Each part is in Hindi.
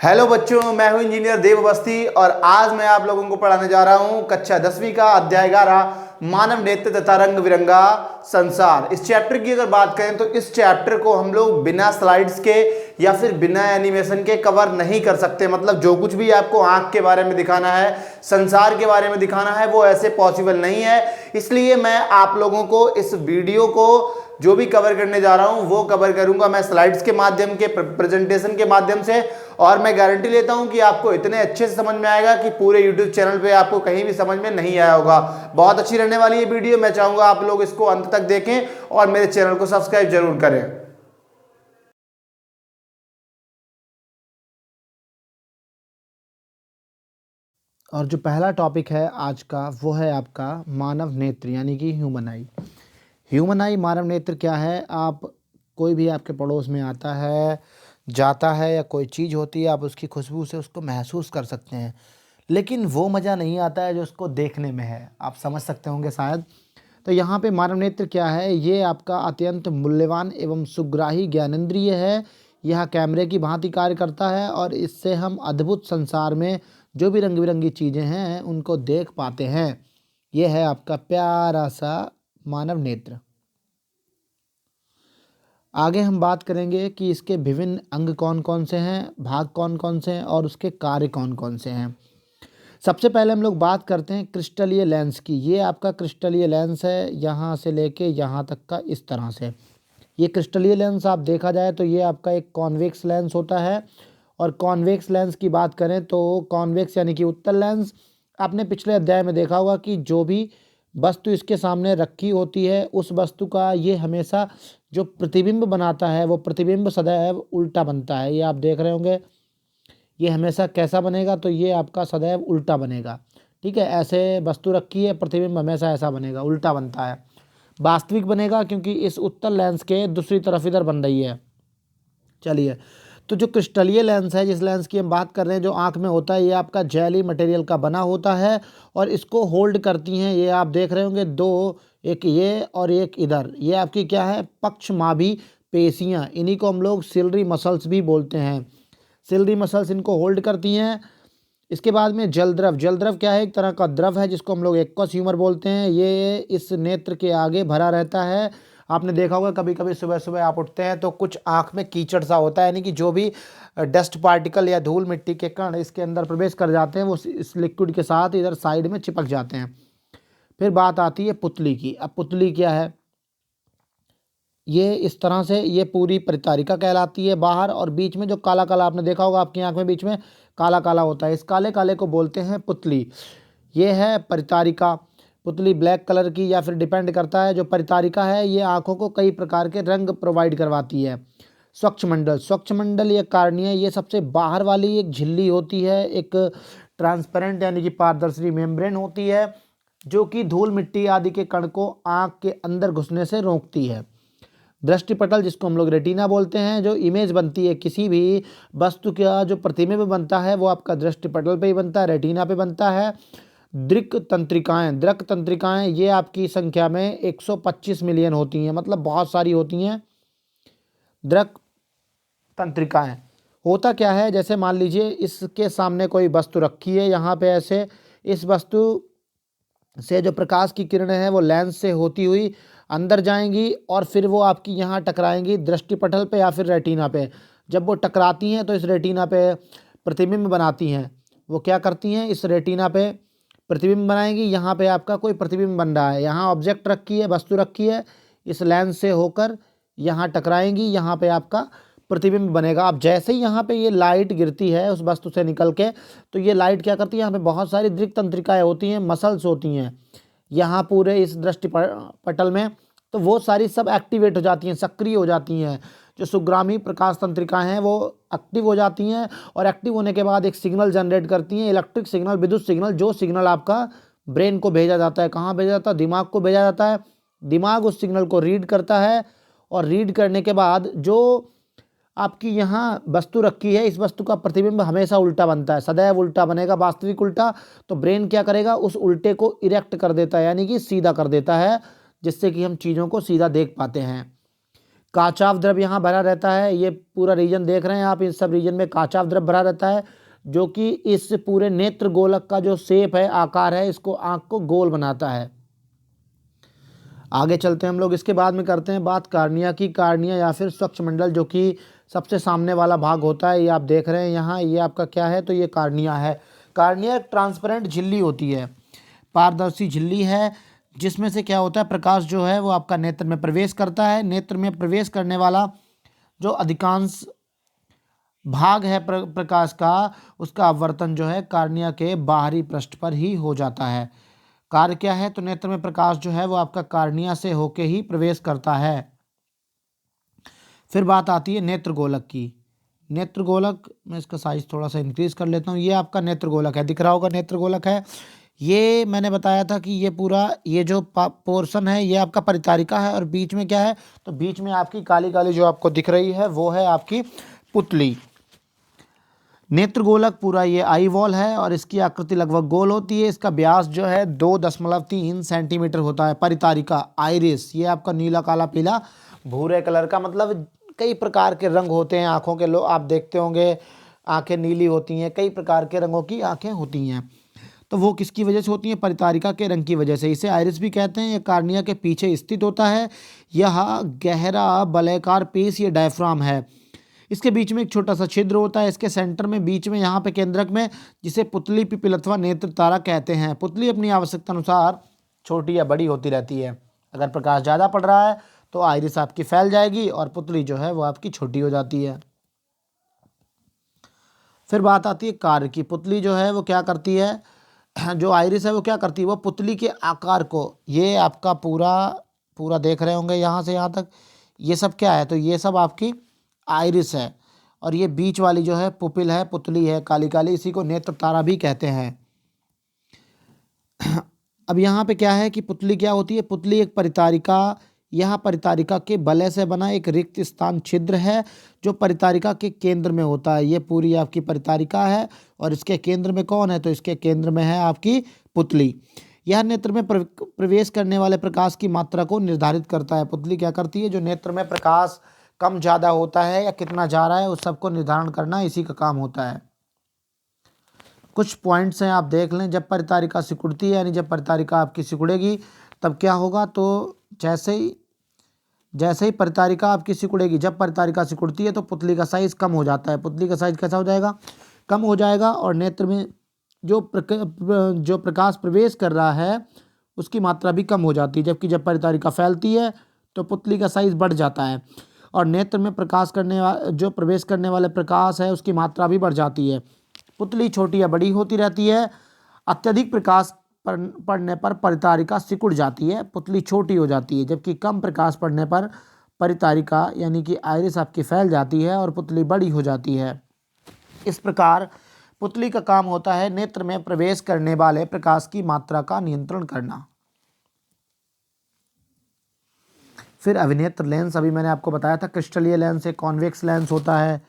हेलो बच्चों, मैं हूं इंजीनियर देव अवस्थी और आज मैं आप लोगों को पढ़ाने जा रहा हूं कक्षा 10वीं का अध्याय 11 मानव नेत्र तथा रंग बिरंगा संसार। इस चैप्टर की अगर बात करें तो इस चैप्टर को हम लोग बिना स्लाइड्स के या फिर बिना एनिमेशन के कवर नहीं कर सकते। मतलब जो कुछ भी आपको आंख के बारे में दिखाना है, संसार के बारे में दिखाना है, वो ऐसे पॉसिबल नहीं है। इसलिए मैं आप लोगों को इस वीडियो को जो भी कवर करने जा रहा हूं वो कवर करूंगा मैं स्लाइड्स के माध्यम के प्रेजेंटेशन के माध्यम से। और मैं गारंटी लेता हूं कि आपको इतने अच्छे से समझ में आएगा कि पूरे YouTube चैनल पे आपको कहीं भी समझ में नहीं आया होगा। बहुत अच्छी रहने वाली है वीडियो। मैं चाहूंगा आप लोग इसको अंत तक देखें और मेरे चैनल को सब्सक्राइब जरूर करें। और जो पहला टॉपिक है आज का वो है आपका मानव नेत्र यानी कि ह्यूमन आई। ह्यूमन आई मानव नेत्र क्या है? आप कोई भी आपके पड़ोस में आता है, जाता है या कोई चीज़ होती है, आप उसकी खुशबू से उसको महसूस कर सकते हैं, लेकिन वो मज़ा नहीं आता है जो उसको देखने में है। आप समझ सकते होंगे शायद। तो यहाँ पे मानव नेत्र क्या है? ये आपका अत्यंत मूल्यवान एवं सुग्राही ज्ञानेंद्रिय है। यह कैमरे की भांति कार्य करता है और इससे हम अद्भुत संसार में जो भी रंग बिरंगी चीज़ें हैं उनको देख पाते हैं। ये है आपका प्यारा सा मानव नेत्र। आगे हम बात करेंगे कि इसके विभिन्न अंग कौन कौन से हैं, भाग कौन कौन से हैं और उसके कार्य कौन कौन से हैं। सबसे पहले हम लोग बात करते हैं क्रिस्टलीय लेंस की। ये आपका क्रिस्टलीय लेंस है, यहाँ से लेके यहाँ तक का इस तरह से। ये क्रिस्टलीय लेंस आप देखा जाए तो ये आपका एक कॉन्वेक्स लेंस होता है। और कॉन्वेक्स लेंस की बात करें तो कॉन्वेक्स यानी कि उत्तल लेंस। आपने पिछले अध्याय में देखा होगा कि जो भी वस्तु इसके सामने रखी होती है उस वस्तु का ये हमेशा जो प्रतिबिंब बनाता है वो प्रतिबिंब सदैव उल्टा बनता है। ये आप देख रहे होंगे, ये हमेशा कैसा बनेगा? तो ये आपका सदैव उल्टा बनेगा। ठीक है, ऐसे वस्तु रखी है, प्रतिबिंब हमेशा ऐसा बनेगा, उल्टा बनता है। वास्तविक बनेगा क्योंकि इस उत्तल लेंस के दूसरी तरफ इधर बन रही है। चलिए, तो जो क्रिस्टलीय लेंस है, जिस लेंस की हम बात कर रहे हैं, जो आंख में होता है, ये आपका जेली मटेरियल का बना होता है और इसको होल्ड करती हैं, ये आप देख रहे होंगे दो, एक ये और एक इधर। ये आपकी क्या है? पक्षमाभी पेशियाँ। इन्हीं को हम लोग सिलरी मसल्स भी बोलते हैं। सिलरी मसल्स इनको होल्ड करती हैं। इसके बाद में जल द्रव। जल द्रव क्या है? एक तरह का द्रव है जिसको हम लोग एक्वस ह्यूमर बोलते हैं। ये इस नेत्र के आगे भरा रहता है। आपने देखा होगा कभी कभी सुबह सुबह आप उठते हैं तो कुछ आँख में कीचड़ सा होता है, यानी कि जो भी डस्ट पार्टिकल या धूल मिट्टी के कण इसके अंदर प्रवेश कर जाते हैं वो इस लिक्विड के साथ इधर साइड में चिपक जाते हैं। फिर बात आती है पुतली की। अब पुतली क्या है? ये इस तरह से ये पूरी परितारिका कहलाती है बाहर, और बीच में जो काला काला आपने देखा होगा आपकी आंख में बीच में काला काला होता है, इस काले काले को बोलते हैं पुतली। ये है परितारिका। पुतली ब्लैक कलर की, या फिर डिपेंड करता है। जो परितारिका है ये आंखों को कई प्रकार के रंग प्रोवाइड करवाती है। स्वच्छमंडल। स्वच्छमंडल ये कार्निया, ये सबसे बाहर वाली एक झिल्ली होती है, एक ट्रांसपेरेंट यानी कि पारदर्शी मेम्ब्रेन होती है जो कि धूल मिट्टी आदि के कण को आँख के अंदर घुसने से रोकती है। दृष्टिपटल, जिसको हम लोग रेटिना बोलते हैं, जो इमेज बनती है किसी भी वस्तु का, जो प्रतिबिंब बनता है वो आपका दृष्टिपटल पे ही बनता है, रेटिना पे बनता है। दृक तंत्रिकाएं। दृक तंत्रिकाएं ये आपकी संख्या में 125 मिलियन होती हैं, मतलब बहुत सारी होती हैं दृक तंत्रिकाएं। होता क्या है? जैसे मान लीजिए इसके सामने कोई वस्तु रखी है, यहाँ पे ऐसे इस वस्तु से जो प्रकाश की किरणें हैं वो लेंस से होती हुई अंदर जाएंगी और फिर वो आपकी यहाँ टकराएंगी दृष्टिपटल पे या फिर रेटिना पे। जब वो टकराती हैं तो इस रेटिना पे प्रतिबिंब बनाती हैं। वो क्या करती हैं? इस रेटिना पे प्रतिबिंब बनाएंगी। यहाँ पे आपका कोई प्रतिबिंब बन रहा है, यहाँ ऑब्जेक्ट रखी है, वस्तु रखी है, इस लेंस से होकर यहाँ टकराएंगी, यहाँ पे आपका प्रतिबिंब बनेगा। अब जैसे ही यहाँ पे ये लाइट गिरती है उस वस्तु से निकल के, तो ये लाइट क्या करती है? यहाँ पे बहुत सारी दृक तंत्रिकाएं होती हैं, मसल्स होती हैं यहाँ पूरे इस दृष्टि पटल में, तो वो सारी सब एक्टिवेट हो जाती हैं, सक्रिय हो जाती हैं। जो सुग्रामी प्रकाश तंत्रिकाएं हैं वो एक्टिव हो जाती हैं और एक्टिव होने के बाद एक सिग्नल जनरेट करती हैं, इलेक्ट्रिक सिग्नल, विद्युत सिग्नल, जो सिग्नल आपका ब्रेन को भेजा जाता है। कहाँ भेजा जाता है? दिमाग को भेजा जाता है। दिमाग उस सिग्नल को रीड करता है और रीड करने के बाद जो आपकी यहाँ वस्तु रखी है, इस वस्तु का प्रतिबिंब हमेशा उल्टा बनता है, सदैव उल्टा बनेगा, वास्तविक उल्टा। तो ब्रेन क्या करेगा? उस उल्टे को इरेक्ट कर देता है, यानी कि सीधा कर देता है, जिससे कि हम चीज़ों को सीधा देख पाते हैं। काचाव द्रव्य यहाँ भरा रहता है। ये पूरा रीजन देख रहे हैं आप, इस सब रीजन में काचाव द्रव्य भरा रहता है, जो कि इस पूरे नेत्र गोलक का जो शेप है, आकार है, इसको आंख को गोल बनाता है। आगे चलते हैं हम लोग। इसके बाद में करते हैं बात कार्निया की। कार्निया या फिर स्वच्छमंडल, जो कि सबसे सामने वाला भाग होता है, ये आप देख रहे हैं यहाँ, ये आपका क्या है, तो ये कार्निया है। कार्निया एक ट्रांसपेरेंट झिल्ली होती है, पारदर्शी झिल्ली है, जिसमें से क्या होता है, प्रकाश जो है वो आपका नेत्र में प्रवेश करता है। नेत्र में प्रवेश करने वाला जो अधिकांश भाग है प्रकाश का, उसका आवर्तन जो है कार्निया के बाहरी पृष्ठ पर ही हो जाता है। कार्य क्या है, तो नेत्र में प्रकाश जो है वो आपका कार्निया से होके ही प्रवेश करता है। फिर बात आती है नेत्र गोलक की। नेत्र गोलक, मैं इसका साइज थोड़ा सा इंक्रीज कर लेता हूँ। ये आपका नेत्र गोलक है, दिख रहा होगा नेत्र गोलक है। ये मैंने बताया था कि ये पूरा ये जो पोर्शन है ये आपका परितारिका है, और बीच में क्या है, तो बीच में आपकी काली काली जो आपको दिख रही है वो है आपकी पुतली। नेत्र गोलक पूरा ये आई वॉल है और इसकी आकृति लगभग गोल होती है। इसका व्यास जो है 2.3 सेंटीमीटर होता है। परितारिका, आइरिस, ये आपका नीला काला पीला भूरे कलर का, मतलब कई प्रकार के रंग होते हैं आँखों के, लोग आप देखते होंगे आँखें नीली होती हैं, कई प्रकार के रंगों की आँखें होती हैं। तो वो किसकी वजह से होती हैं, परितारिका के रंग की वजह से। इसे आइरिस भी कहते हैं। ये कार्निया के पीछे स्थित होता है। यह गहरा वलयाकार पेश, ये डायफ्राम है। इसके बीच में एक छोटा सा छिद्र होता है। इसके सेंटर में बीच में यहाँ पे केंद्रक में, जिसे पुतली, पिपिल अथवा नेत्र तारा कहते हैं। पुतली अपनी आवश्यकता अनुसार छोटी या बड़ी होती रहती है। अगर प्रकाश ज़्यादा पड़ रहा है तो आइरिस आपकी फैल जाएगी और पुतली जो है वो आपकी छोटी हो जाती है। फिर बात आती है कार्य की। पुतली जो है वो क्या करती है, जो आइरिस है वो क्या करती है, वो पुतली के आकार को, ये आपका पूरा देख रहे होंगे यहाँ से यहाँ तक, ये सब क्या है, तो ये सब आपकी आइरिस है। और ये बीच वाली जो है पुपिल है, पुतली है काली काली, इसी को नेत्र तारा भी कहते हैं। अब यहाँ पे क्या है कि पुतली क्या होती है, पुतली एक परितारिका, यह परितारिका के वलय से बना एक रिक्त स्थान छिद्र है, जो परितारिका के केंद्र में होता है। ये पूरी आपकी परितारिका है और इसके केंद्र में कौन है, तो इसके केंद्र में है आपकी पुतली। यह नेत्र में प्रवेश करने वाले प्रकाश की मात्रा को निर्धारित करता है। पुतली क्या करती है, जो नेत्र में प्रकाश कम ज़्यादा होता है या कितना जा रहा है, उस सबको निर्धारण करना इसी का काम होता है। कुछ पॉइंट्स हैं, आप देख लें। जब परितारिका सिकुड़ती है, यानी जब परितारिका आपकी सिकुड़ेगी तब क्या होगा, तो जैसे ही परितारिका आपकी सिकुड़ेगी, जब परितारिका सिकुड़ती है तो पुतली का साइज कम हो जाता है। पुतली का साइज कैसा हो जाएगा, कम हो जाएगा, और नेत्र में जो प्रकाश प्रवेश कर रहा है उसकी मात्रा भी कम हो जाती है। जबकि जब परितारिका फैलती है तो पुतली का साइज बढ़ जाता है और नेत्र में जो प्रवेश करने वाले प्रकाश है उसकी मात्रा भी बढ़ जाती है। पुतली छोटी या बड़ी होती रहती है। अत्यधिक प्रकाश पड़ने पर परितारिका सिकुड़ जाती है, पुतली छोटी हो जाती है। जबकि कम प्रकाश पड़ने पर परितारिका यानी कि आइरिस आपकी फैल जाती है और पुतली बड़ी हो जाती है। इस प्रकार पुतली का काम होता है नेत्र में प्रवेश करने वाले प्रकाश की मात्रा का नियंत्रण करना। फिर अभिनेत्र लेंस, अभी मैंने आपको बताया था क्रिस्टलीय लेंस एक कॉन्वेक्स लेंस होता है,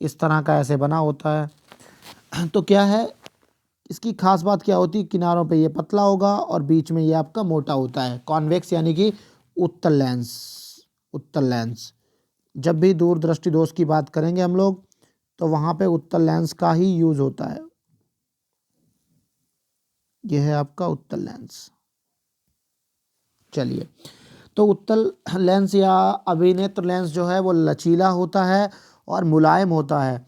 इस तरह का ऐसे बना होता है। तो क्या है इसकी खास बात, क्या होती है, किनारों पे ये पतला होगा और बीच में ये आपका मोटा होता है। कॉन्वेक्स यानी कि उत्तल लेंस। जब भी दूरदृष्टि दोष की बात करेंगे हम लोग तो वहाँ पे उत्तल लेंस का ही यूज होता है। यह है आपका उत्तल लेंस। चलिए, तो उत्तल लेंस या अभिनेत्र लेंस जो है वो लचीला होता है और मुलायम होता है।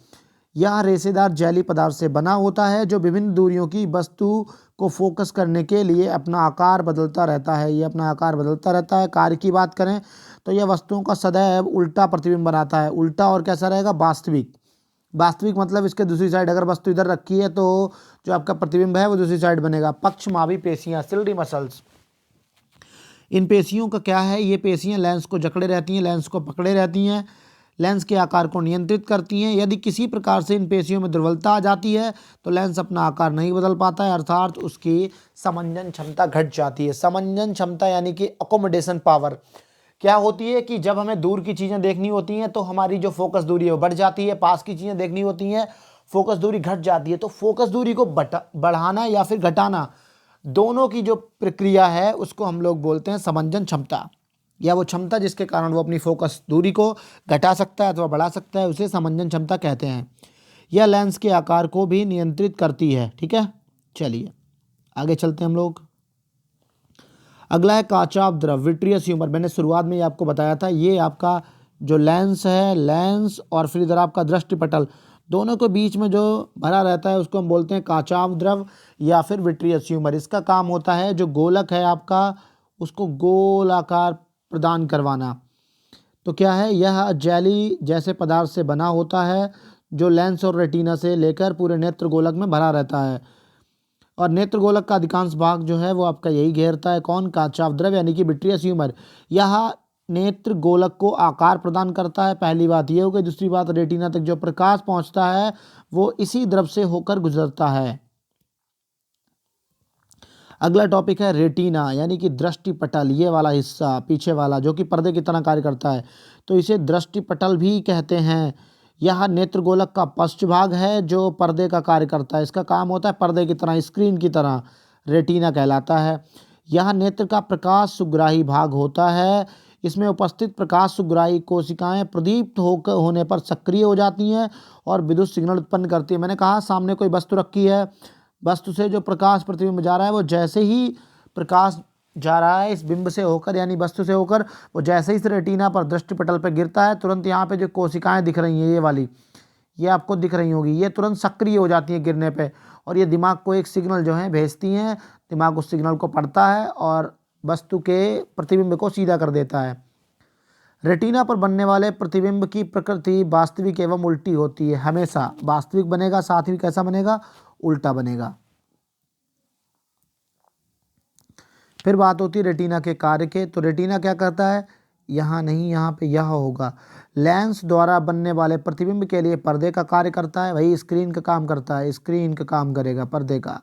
यह रेशेदार जेली पदार्थ से बना होता है, जो विभिन्न दूरियों की वस्तु को फोकस करने के लिए अपना आकार बदलता रहता है। ये अपना आकार बदलता रहता है। कार्य की बात करें तो यह वस्तुओं का सदैव उल्टा प्रतिबिंब बनाता है। उल्टा और कैसा रहेगा, वास्तविक मतलब इसके दूसरी साइड, अगर वस्तु इधर रखी है तो जो आपका प्रतिबिंब है वो दूसरी साइड बनेगा। पक्षमावी पेशियाँ, सिल्डी मसल्स, इन पेशियों का क्या है, ये पेशियाँ लेंस को जकड़े रहती हैं, लेंस को पकड़े रहती हैं, लेंस के आकार को नियंत्रित करती हैं। यदि किसी प्रकार से इन पेशियों में दुर्बलता आ जाती है तो लेंस अपना आकार नहीं बदल पाता है, अर्थात उसकी समंजन क्षमता घट जाती है। समंजन क्षमता यानी कि अकोमोडेशन पावर क्या होती है कि जब हमें दूर की चीज़ें देखनी होती हैं तो हमारी जो फोकस दूरी है वो बढ़ जाती है, पास की चीज़ें देखनी होती हैं फोकस दूरी घट जाती है। तो फोकस दूरी को बढ़ाना या फिर घटाना, दोनों की जो प्रक्रिया है उसको हम लोग बोलते हैं समंजन क्षमता। या वो क्षमता जिसके कारण वो अपनी फोकस दूरी को घटा सकता है अथवा बढ़ा सकता है, उसे समंजन क्षमता कहते हैं। यह लेंस के आकार को भी नियंत्रित करती है। ठीक है, चलिए आगे चलते हैं हम लोग। अगला है काचाभ द्रव, विट्रियस ह्यूमर। मैंने शुरुआत में ही आपको बताया था, ये आपका जो लेंस है, लेंस और फिर इधर आपका दृष्टिपटल, दोनों के बीच में जो भरा रहता है उसको हम बोलते हैं काचाभ द्रव या फिर विट्रियस ह्यूमर। इसका काम होता है जो गोलक है आपका, उसको गोल आकार प्रदान करवाना। तो क्या है, यह जेली जैसे पदार्थ से बना होता है जो लेंस और रेटिना से लेकर पूरे नेत्र गोलक में भरा रहता है। और नेत्र गोलक का अधिकांश भाग जो है वो आपका यही घेरता है। कौन? काचाभ द्रव यानी कि विट्रियस ह्यूमर। यह नेत्र गोलक को आकार प्रदान करता है। पहली बात ये हो गई। दूसरी बात, रेटिना तक जो प्रकाश पहुंचता है वो इसी द्रव से होकर गुजरता है। अगला टॉपिक है रेटिना यानी कि दृष्टिपटल, ये वाला हिस्सा पीछे वाला जो कि पर्दे की तरह कार्य करता है, तो इसे दृष्टिपटल भी कहते हैं। यह नेत्र गोलक का पश्च भाग है जो पर्दे का कार्य करता है। इसका काम होता है पर्दे की तरह, स्क्रीन की तरह, रेटिना कहलाता है। यह नेत्र का प्रकाश सुग्राही भाग होता है। इसमें उपस्थित प्रकाश सुग्राही कोशिकाएं प्रदीप्त होने पर सक्रिय हो जाती हैं और विद्युत सिग्नल उत्पन्न करती है। मैंने कहा सामने कोई वस्तु रखी है, वस्तु से जो प्रकाश प्रतिबिंब जा रहा है वो जैसे ही प्रकाश जा रहा है इस बिंब से होकर यानी वस्तु से होकर, वो जैसे ही इस रेटिना पर दृष्टिपटल पर गिरता है, तुरंत यहाँ पे जो कोशिकाएं दिख रही हैं ये वाली, ये आपको दिख रही होगी, ये तुरंत सक्रिय हो जाती हैं गिरने पे, और ये दिमाग को एक सिग्नल जो है भेजती हैं। दिमाग उस सिग्नल को पढ़ता है और वस्तु के प्रतिबिंब को सीधा कर देता है। रेटिना पर बनने वाले प्रतिबिंब की प्रकृति वास्तविक एवं उल्टी होती है। हमेशा वास्तविक बनेगा, साथ ही कैसा बनेगा? उल्टा बनेगा। फिर बात होती है रेटिना के कार्य के। तो रेटिना क्या करता है? यहाँ नहीं, यहाँ पे यह होगा। लेंस द्वारा बनने वाले प्रतिबिंब के लिए पर्दे का कार्य करता है, वही स्क्रीन का काम करता है, स्क्रीन का काम करेगा पर्दे का।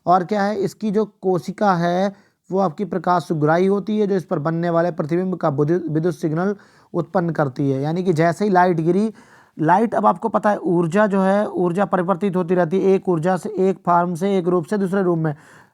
और क्या है, इसकी जो कोशिका है वो आपकी प्रकाश सुग्राही होती है जो इस पर बनने वाले प्रतिबिंब का विद्युत सिग्नल उत्पन्न करती है। यानी कि जैसे ही लाइट गिरी, लाइट अब आपको पता है ऊर्जा जो है, ऊर्जा परिवर्तित होती रहती है एक ऊर्जा से, एक फॉर्म से, एक रूप से दूसरे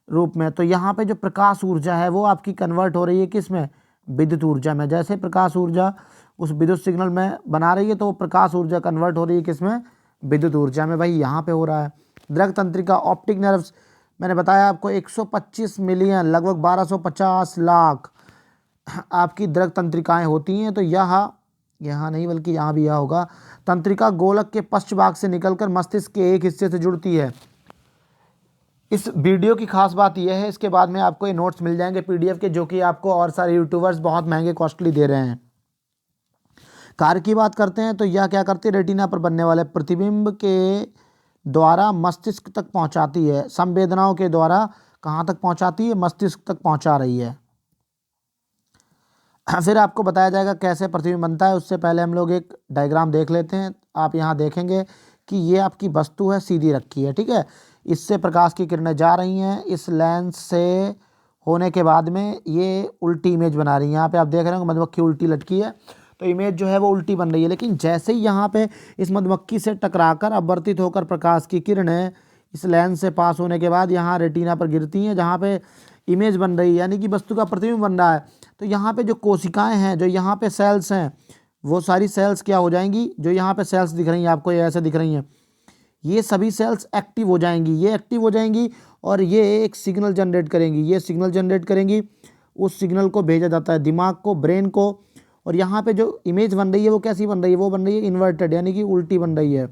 रूप में। तो यहाँ पे जो प्रकाश ऊर्जा है वो आपकी कन्वर्ट हो रही है किस में? विद्युत ऊर्जा में। जैसे प्रकाश ऊर्जा उस विद्युत सिग्नल में बना रही है तो वो प्रकाश ऊर्जा कन्वर्ट हो रही है किस में? विद्युत ऊर्जा में। भाई यहाँ पे हो रहा है। दृक तंत्रिका, ऑप्टिक नर्व्स, मैंने बताया आपको 125 मिलियन, लगभग 1250 लाख आपकी दृक तंत्रिकाएं होती हैं। तो यहाँ नहीं बल्कि यहाँ भी यह होगा। तंत्रिका गोलक के पश्च भाग से निकलकर मस्तिष्क के एक हिस्से से जुड़ती है। इस वीडियो की खास बात यह है, इसके बाद में आपको ये नोट्स मिल जाएंगे पीडीएफ के, जो कि आपको और सारे यूट्यूबर्स बहुत महंगे कॉस्टली दे रहे हैं। कार्य की बात करते हैं तो यह क्या करती है? रेटिना पर बनने वाले प्रतिबिंब के द्वारा मस्तिष्क तक पहुंचाती है। संवेदनाओं के द्वारा कहाँ तक पहुंचाती है? मस्तिष्क तक पहुंचा रही है। फिर आपको बताया जाएगा कैसे प्रतिबिंब बनता है। उससे पहले हम लोग एक डायग्राम देख लेते हैं। आप यहाँ देखेंगे कि ये आपकी वस्तु है, सीधी रखी है, ठीक है। इससे प्रकाश की किरणें जा रही हैं, इस लेंस से होने के बाद में ये उल्टी इमेज बना रही है। यहाँ पे आप देख रहे हो मधुमक्खी उल्टी लटकी है, तो इमेज जो है वो उल्टी बन रही है। लेकिन जैसे ही यहाँ पे इस मधुमक्खी से टकराकर अपवर्तित होकर प्रकाश की किरणें इस लेंस से पास होने के बाद यहाँ रेटिना पर गिरती हैं, जहाँ पे इमेज बन रही है यानी कि वस्तु का प्रतिबिंब बन रहा है। तो यहाँ पे जो कोशिकाएं हैं, जो यहाँ पे सेल्स हैं, वो सारी सेल्स क्या हो जाएंगी? जो यहाँ पे सेल्स दिख रही हैं आपको, ये ऐसे दिख रही हैं, ये सभी सेल्स एक्टिव हो जाएंगी। ये एक्टिव हो जाएंगी और ये एक सिग्नल जनरेट करेंगी। ये सिग्नल जनरेट करेंगी, उस सिग्नल को भेजा जाता है दिमाग को, ब्रेन को। और यहाँ पे जो इमेज बन रही है वो कैसी बन रही है? वो बन रही है इन्वर्टेड, यानी कि उल्टी बन रही है।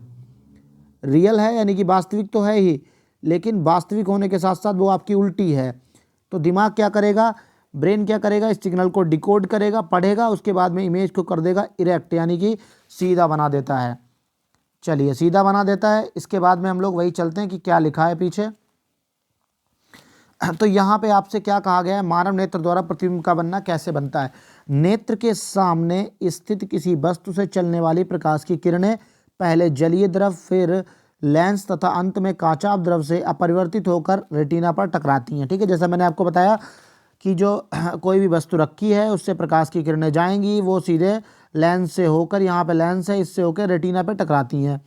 रियल है यानी कि वास्तविक तो है ही, लेकिन वास्तविक होने के साथ साथ वो आपकी उल्टी है। तो दिमाग क्या करेगा, ब्रेन क्या करेगा? इस सिग्नल को डिकोड करेगा, पढ़ेगा, उसके बाद में इमेज को कर देगा इरेक्ट, यानी कि सीधा बना देता है। चलिए, सीधा बना देता है। इसके बाद में हम लोग वही चलते हैं कि क्या लिखा है पीछे। तो यहाँ पे आपसे क्या कहा गया है? मानव नेत्र द्वारा प्रतिबिंब का बनना कैसे बनता है? नेत्र के सामने स्थित किसी वस्तु से चलने वाली प्रकाश की किरणें पहले जलीय द्रव, फिर लेंस तथा अंत में काचाभ द्रव से अपरिवर्तित होकर रेटिना पर टकराती हैं, ठीक है। जैसा मैंने आपको बताया कि जो कोई भी वस्तु रखी है उससे प्रकाश की किरणें जाएंगी, वो सीधे लेंस से होकर, यहाँ पे लेंस है, इससे होकर रेटिना पे टकराती हैं।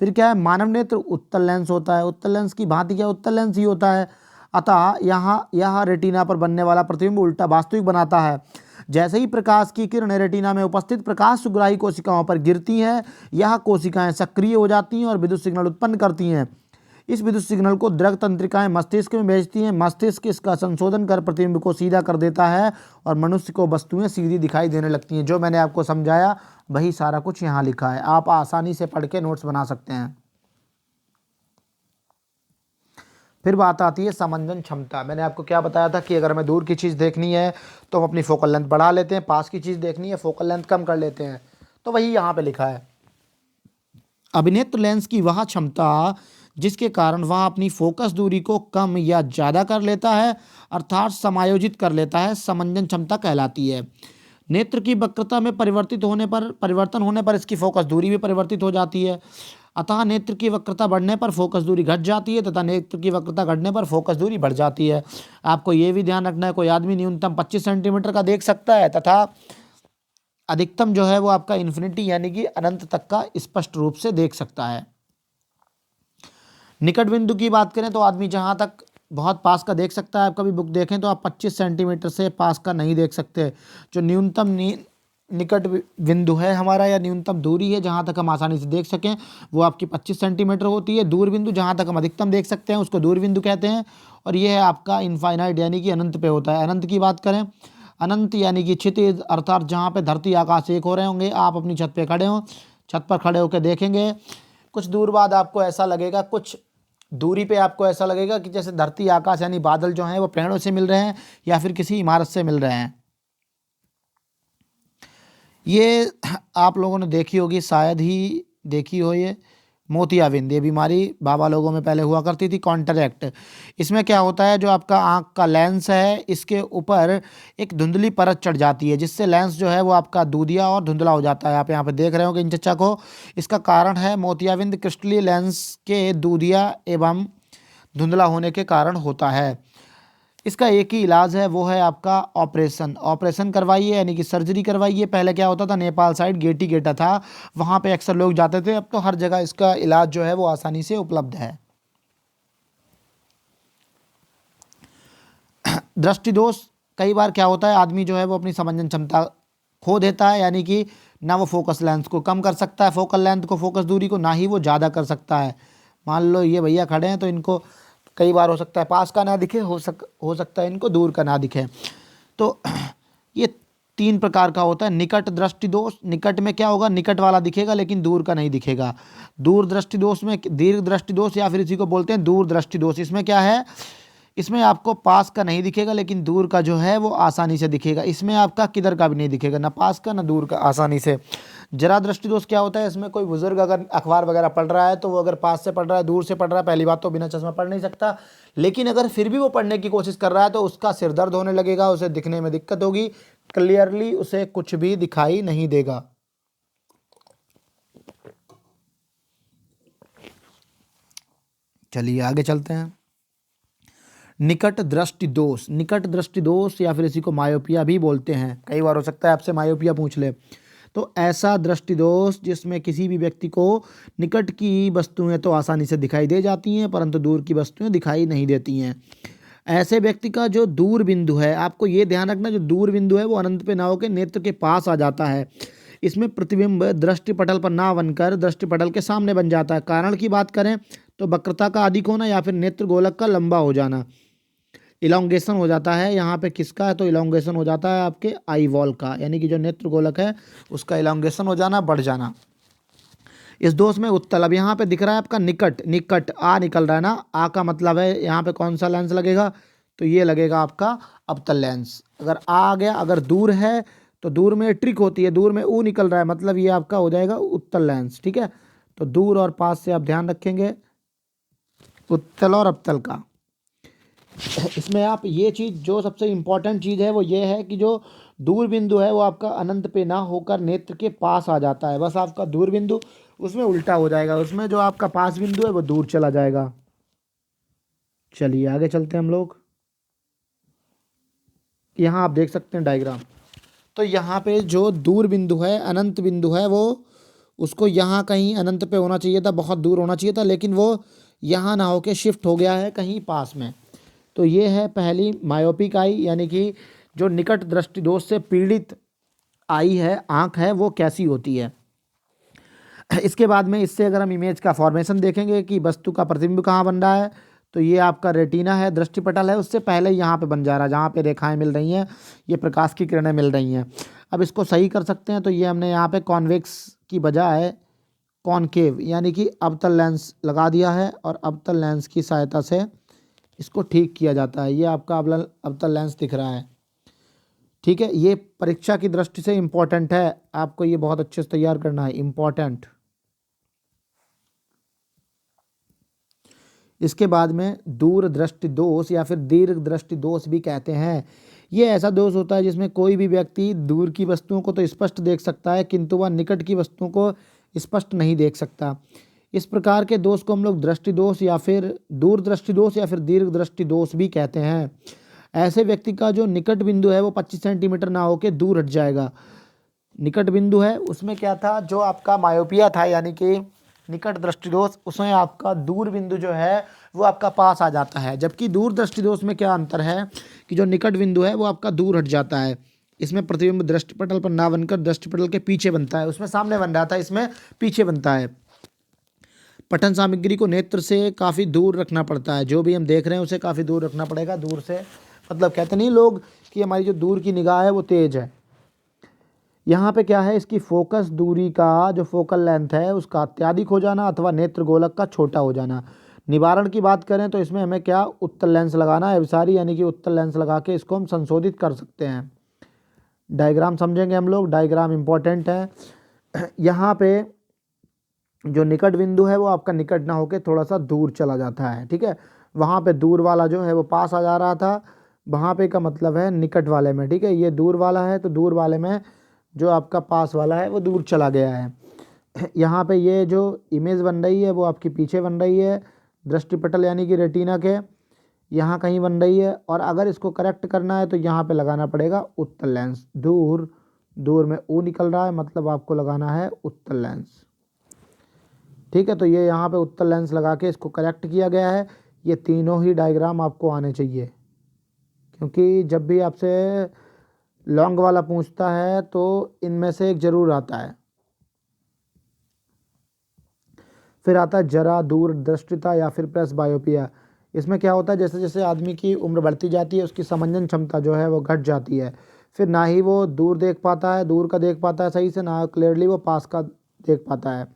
फिर क्या है? मानव नेत्र उत्तल लेंस होता है। उत्तल लेंस की भांति क्या उत्तल लेंस ही होता है। अतः यहाँ रेटिना पर बनने वाला प्रतिबिंब उल्टा वास्तविक बनाता है। जैसे ही प्रकाश की किरण रेटिना में उपस्थित प्रकाश सुग्राही कोशिकाओं पर गिरती है, यह कोशिकाएं सक्रिय हो जाती हैं और विद्युत सिग्नल उत्पन्न करती हैं। इस विद्युत सिग्नल को द्रग तंत्रिकाएं मस्तिष्क में भेजती हैं। मस्तिष्क इसका संशोधन कर प्रतिबिंब को सीधा कर देता है और मनुष्य को वस्तुएं सीधी दिखाई देने लगती हैं। जो मैंने आपको समझाया वही सारा कुछ यहाँ लिखा है, आप आसानी से पढ़ के नोट्स बना सकते हैं। फिर बात आती है समंजन क्षमता। मैंने आपको क्या बताया था कि अगर हमें दूर की चीज़ देखनी है तो हम अपनी फोकल लेंथ बढ़ा लेते हैं, पास की चीज़ देखनी है फोकल लेंथ कम कर लेते हैं। तो वही यहाँ पे लिखा है, अभिनेत्र लेंस की वह क्षमता जिसके कारण वह अपनी फोकस दूरी को कम या ज़्यादा कर लेता है, अर्थात समायोजित कर लेता है, समंजन क्षमता कहलाती है। नेत्र की वक्रता में परिवर्तन होने पर इसकी फोकस दूरी भी परिवर्तित हो जाती है। अतः नेत्र की वक्रता बढ़ने पर फोकस दूरी घट जाती है तथा नेत्र की वक्रता घटने पर फोकस दूरी बढ़ जाती है। आपको ये भी ध्यान रखना है, कोई आदमी न्यूनतम 25 सेंटीमीटर का देख सकता है तथा अधिकतम जो है वो आपका इन्फिनिटी यानी कि अनंत तक का स्पष्ट रूप से देख सकता है। निकट बिंदु की बात करें तो आदमी जहाँ तक बहुत पास का देख सकता है। आप कभी बुक देखें तो आप 25 सेंटीमीटर से पास का नहीं देख सकते। जो न्यूनतम निकट बिंदु है हमारा या न्यूनतम दूरी है जहाँ तक हम आसानी से देख सकें वो आपकी 25 सेंटीमीटर होती है। दूर बिंदु जहाँ तक हम अधिकतम देख सकते हैं उसको दूर बिंदु कहते हैं और यह है आपका इनफाइनाइट यानी कि अनंत पे होता है। अनंत की बात करें, अनंत यानी कि क्षितिज अर्थात जहाँ पे धरती आकाश एक हो रहे होंगे, आप अपनी छत पे खड़े हों, छत पर खड़े होकर देखेंगे, कुछ दूर बाद आपको ऐसा लगेगा, कुछ दूरी पे आपको ऐसा लगेगा कि जैसे धरती आकाश यानी बादल जो हैं वो पेड़ों से मिल रहे हैं या फिर किसी इमारत से मिल रहे हैं। ये आप लोगों ने देखी होगी, शायद ही देखी हो, ये मोतियाबिंद, ये बीमारी बाबा लोगों में पहले हुआ करती थी, कॉन्ट्रैक्ट। इसमें क्या होता है, जो आपका आँख का लेंस है इसके ऊपर एक धुंधली परत चढ़ जाती है जिससे लेंस जो है वो आपका दूधिया और धुंधला हो जाता है। आप यहाँ पे देख रहे हो कि इन चच्चा को, इसका कारण है मोतियाबिंद क्रिस्टलीय लेंस के दूधिया एवं धुंधला होने के कारण होता है। इसका एक ही इलाज है, वो है आपका ऑपरेशन करवाइए यानी कि सर्जरी करवाइए। पहले क्या होता था, नेपाल साइड गेटी गेटा था, वहाँ पे अक्सर लोग जाते थे। अब तो हर जगह इसका इलाज जो है वो आसानी से उपलब्ध है। दृष्टि दोष, कई बार क्या होता है आदमी जो है वो अपनी समंजन क्षमता खो देता है, यानी कि ना वो फोकस लेंथ को कम कर सकता है, फोकल लेंथ को, फोकस दूरी को, ना ही वो ज़्यादा कर सकता है। मान लो ये भैया खड़े हैं तो इनको कई बार हो सकता है पास का ना दिखे, हो सकता है इनको दूर का ना दिखे। तो ये 3 प्रकार का होता है। निकट दृष्टि दोष, निकट में क्या होगा, निकट वाला दिखेगा लेकिन दूर का नहीं दिखेगा। दूर दृष्टि दोष में दीर्घ दृष्टि दोष या फिर इसी को बोलते हैं दूर दृष्टि दोष। इसमें क्या है, इसमें आपको पास का नहीं दिखेगा लेकिन दूर का जो है वो आसानी से दिखेगा। इसमें आपका किधर का भी नहीं दिखेगा, ना पास का ना दूर का, आसानी से। जरा दृष्टि दोष क्या होता है, इसमें कोई बुजुर्ग अगर अखबार वगैरह पढ़ रहा है तो वो अगर पास से पढ़ रहा है, दूर से पढ़ रहा है, पहली बात तो बिना चश्मा पढ़ नहीं सकता, लेकिन अगर फिर भी वो पढ़ने की कोशिश कर रहा है तो उसका सिर दर्द होने लगेगा, उसे दिखने में दिक्कत होगी, क्लियरली उसे कुछ भी दिखाई नहीं देगा। चलिए आगे चलते हैं। निकट दृष्टि दोष, निकट दृष्टि दोष या फिर इसी को मायोपिया भी बोलते हैं। कई बार हो सकता है आपसे मायोपिया पूछ ले। तो ऐसा दृष्टि दोष जिसमें किसी भी व्यक्ति को निकट की वस्तुएं तो आसानी से दिखाई दे जाती हैं परंतु दूर की वस्तुएं दिखाई नहीं देती हैं। ऐसे व्यक्ति का जो दूर बिंदु है, आपको ये ध्यान रखना, जो दूर बिंदु है वो अनंत पे ना होकर नेत्र के पास आ जाता है। इसमें प्रतिबिंब दृष्टिपटल पर ना बनकर दृष्टिपटल के सामने बन जाता है। कारण की बात करें तो वक्रता का अधिक होना या फिर नेत्र गोलक का लंबा हो जाना, इलोंगेशन हो जाता है। यहाँ पे किसका है तो इलोंगेशन हो जाता है आपके आई वॉल का, यानी कि जो नेत्र गोलक है उसका इलोंगेशन हो जाना, बढ़ जाना। इस दोष में उत्तल, अब यहाँ पे दिख रहा है आपका निकट, निकट आ निकल रहा है ना, आ का मतलब है यहाँ पे कौन सा लेंस लगेगा, तो ये लगेगा आपका अवतल लेंस। अगर आ गया, अगर दूर है तो दूर में ट्रिक होती है, दूर में ऊ निकल रहा है मतलब ये आपका हो जाएगा उत्तल लेंस। ठीक है, तो दूर और पास से आप ध्यान रखेंगे, उत्तल और अवतल का। इसमें आप ये चीज़, जो सबसे इम्पॉर्टेंट चीज़ है वो ये है कि जो दूर बिंदु है वो आपका अनंत पे ना होकर नेत्र के पास आ जाता है। बस आपका दूर बिंदु उसमें उल्टा हो जाएगा, उसमें जो आपका पास बिंदु है वो दूर चला जाएगा। चलिए आगे चलते हैं हम लोग। यहाँ आप देख सकते हैं डायग्राम। तो यहाँ पे जो दूर बिंदु है, अनंत बिंदु है, वो उसको यहाँ कहीं अनंत पे होना चाहिए था, बहुत दूर होना चाहिए था, लेकिन वो यहाँ ना होके शिफ्ट हो गया है कहीं पास में। तो ये है पहली मायोपिक आई, यानी कि जो निकट दृष्टि दोष से पीड़ित आई है आँख है वो कैसी होती है। इसके बाद में इससे अगर हम इमेज का फॉर्मेशन देखेंगे कि वस्तु का प्रतिबिंब कहाँ बन रहा है, तो ये आपका रेटिना है, दृष्टिपटल है, उससे पहले यहाँ पे बन जा रहा है, जहाँ पे रेखाएं मिल रही हैं, ये प्रकाश की किरणें मिल रही हैं। अब इसको सही कर सकते हैं, तो ये हमने यहाँ पे कॉन्वेक्स की बजाय कॉनकेव यानी कि अवतल लेंस लगा दिया है, और अवतल लेंस की सहायता से इसको ठीक किया जाता है। ये आपका अवतल लेंस दिख रहा है, ठीक है। ये परीक्षा की दृष्टि से इम्पोर्टेंट है, आपको ये बहुत अच्छे से तैयार करना है, इम्पोर्टेंट। इसके बाद में दूर दृष्टि दोष या फिर दीर्घ दृष्टि दोष भी कहते हैं। ये ऐसा दोष होता है जिसमें कोई भी व्यक्ति दूर की वस्तुओं को तो स्पष्ट देख सकता है, किंतु वह निकट की वस्तुओं को स्पष्ट नहीं देख सकता। इस प्रकार के दोष को हम लोग दृष्टि दोष या फिर दूर दृष्टि दोष या फिर दीर्घ दृष्टि दोष भी कहते हैं। ऐसे व्यक्ति का जो निकट बिंदु है वो 25 सेंटीमीटर ना होकर दूर हट जाएगा। निकट बिंदु है उसमें क्या था, जो आपका मायोपिया था यानी कि निकट दृष्टि दोष, उसमें आपका दूर बिंदु जो है वो आपका पास आ जाता है। जबकि दूर दृष्टि दोष में क्या अंतर है कि जो निकट बिंदु है वो आपका दूर हट जाता है। इसमें प्रतिबिंब दृष्टिपटल पर ना बनकर दृष्टिपटल के पीछे बनता है, उसमें सामने बन रहा था, इसमें पीछे बनता है। पठन सामग्री को नेत्र से काफ़ी दूर रखना पड़ता है, जो भी हम देख रहे हैं उसे काफ़ी दूर रखना पड़ेगा। दूर से मतलब कहते नहीं लोग कि हमारी जो दूर की निगाह है वो तेज है। यहाँ पे क्या है, इसकी फोकस दूरी का जो फोकल लेंथ है उसका अत्यधिक हो जाना अथवा नेत्र गोलक का छोटा हो जाना। निवारण की बात करें तो इसमें हमें क्या उत्तल लेंस लगाना है, अभिसारी यानी कि उत्तल लेंस लगा के इसको हम संशोधित कर सकते हैं। डायग्राम समझेंगे हम लोग, डायग्राम इम्पोर्टेंट है। यहाँ पे जो निकट बिंदु है वो आपका निकट ना होकर थोड़ा सा दूर चला जाता है, ठीक है। वहाँ पे दूर वाला जो है वो पास आ जा रहा था, वहाँ पे का मतलब है निकट वाले में, ठीक है। ये दूर वाला है तो दूर वाले में जो आपका पास वाला है वो दूर चला गया है। यहाँ पे ये जो इमेज बन रही है वो आपकी पीछे बन रही है, दृष्टिपटल यानी कि रेटिना के यहाँ कहीं बन रही है। और अगर इसको करेक्ट करना है तो यहाँ पे लगाना पड़ेगा उत्तल लेंस। दूर, दूर में ऊ निकल रहा है, मतलब आपको लगाना है उत्तल लेंस, ठीक है। तो ये यहाँ पे उत्तल लेंस लगा के इसको करेक्ट किया गया है। ये तीनों ही डायग्राम आपको आने चाहिए, क्योंकि जब भी आपसे लॉन्ग वाला पूछता है तो इनमें से एक जरूर आता है। फिर आता है जरा दूर दृष्टिता या फिर प्रेस बायोपिया। इसमें क्या होता है, जैसे जैसे आदमी की उम्र बढ़ती जाती है उसकी समंजन क्षमता जो है वो घट जाती है। फिर ना ही वो दूर देख पाता है, दूर का देख पाता है सही से, ना क्लियरली वो पास का देख पाता है।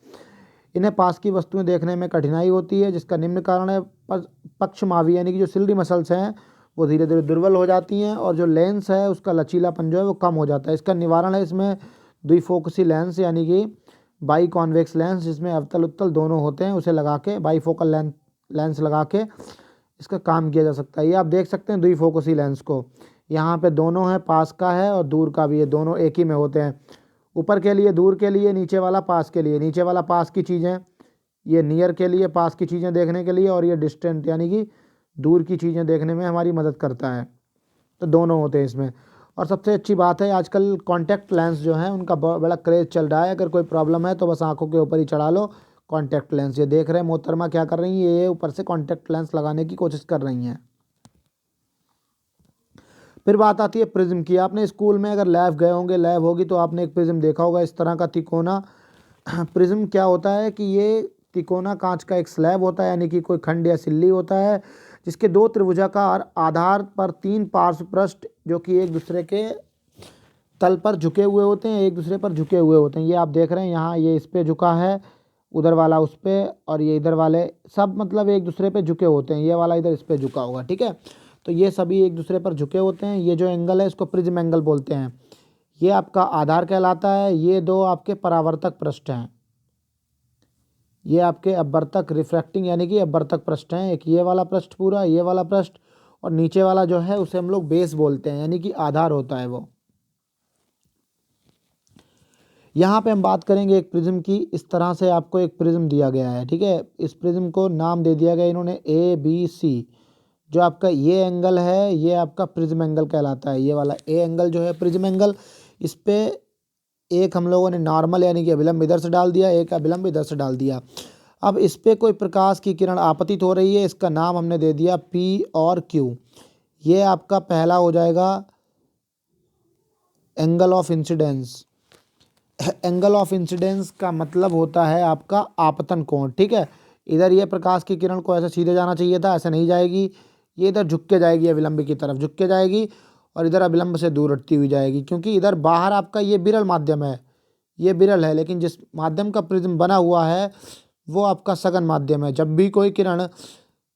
इन्हें पास की वस्तुएं देखने में कठिनाई होती है, जिसका निम्न कारण है पक्षमावी यानी कि जो सिल्डी मसल्स हैं वो धीरे धीरे दुर्बल हो जाती हैं, और जो लेंस है उसका लचीलापन जो है वो कम हो जाता है। इसका निवारण है इसमें द्विफोकसी लेंस यानी कि बाई कॉन्वेक्स लेंस, जिसमें अवतल उत्तल दोनों होते हैं, उसे लगा के बाईफोकल लेंस लगा के इसका काम किया जा सकता है। ये आप देख सकते हैं द्विफोकसी लेंस को, यहाँ पे दोनों है, पास का है और दूर का भी है, दोनों एक ही में होते हैं। ऊपर के लिए दूर के लिए, नीचे वाला पास के लिए। नीचे वाला पास की चीज़ें, ये नियर के लिए पास की चीज़ें देखने के लिए, और ये डिस्टेंट यानी कि दूर की चीज़ें देखने में हमारी मदद करता है। तो दोनों होते हैं इसमें। और सबसे अच्छी बात है आजकल कॉन्टैक्ट लेंस जो है उनका बड़ा क्रेज़ चल रहा है। अगर कोई प्रॉब्लम है तो बस आंखों के ऊपर ही चढ़ा लो कॉन्टैक्ट लेंस। ये देख रहे हैं मोहतरमा क्या कर रही है, ये ऊपर से कॉन्टैक्ट लेंस लगाने की कोशिश कर रही हैं। फिर बात आती है प्रिज्म की। आपने स्कूल में अगर लैब गए होंगे, लैब होगी तो आपने एक प्रिज्म देखा होगा, इस तरह का तिकोना। प्रिज्म क्या होता है कि ये तिकोना कांच का एक स्लैब होता है, यानी कि कोई खंड या सिल्ली होता है, जिसके दो त्रिभुजाकार आधार पर तीन पार्श्व पृष्ठ जो कि एक दूसरे के तल पर झुके हुए होते हैं, एक दूसरे पर झुके हुए होते हैं। ये आप देख रहे हैं यहाँ, ये इस पे झुका है, उधर वाला उस पे, और ये इधर वाले सब मतलब एक दूसरे पे झुके होते हैं। ये वाला इधर इस पे झुका होगा, ठीक है। तो ये सभी एक दूसरे पर झुके होते हैं। ये जो एंगल है इसको प्रिज्म एंगल बोलते हैं। ये आपका आधार कहलाता है। ये दो आपके परावर्तक पृष्ठ हैं, ये आपके अपवर्तक रिफ्रैक्टिंग यानी कि अपवर्तक पृष्ठ हैं। एक ये वाला पृष्ठ पूरा, ये वाला पृष्ठ, और नीचे वाला जो है उसे हम लोग बेस बोलते हैं, यानी कि आधार होता है वो। यहाँ पे हम बात करेंगे एक प्रिज्म की। इस तरह से आपको एक प्रिज्म दिया गया है, ठीक है। इस प्रिज्म को नाम दे दिया गया इन्होंने ABC। जो आपका ये एंगल है ये आपका प्रिज्म एंगल कहलाता है। ये वाला ए एंगल जो है प्रिज्म एंगल, इस पे एक हम लोगों ने नॉर्मल यानी कि अभिलंब इधर से डाल दिया, एक अभिलंब इधर से डाल दिया। अब इस पे कोई प्रकाश की किरण आपतित हो रही है, इसका नाम हमने दे दिया P और Q। ये आपका पहला हो जाएगा angle of incidence. Angle of incidence का मतलब होता है आपका आपतन कोण, ठीक है। इधर ये प्रकाश की किरण को ऐसे सीधे जाना चाहिए था, ऐसे नहीं जाएगी, ये इधर झुक के जाएगी, अविलंब की तरफ झुक के जाएगी और इधर अविलंब से दूर हटती हुई जाएगी, क्योंकि इधर बाहर आपका ये विरल माध्यम है, ये विरल है, लेकिन जिस माध्यम का प्रिज्म बना हुआ है वो आपका सघन माध्यम है। जब भी कोई किरण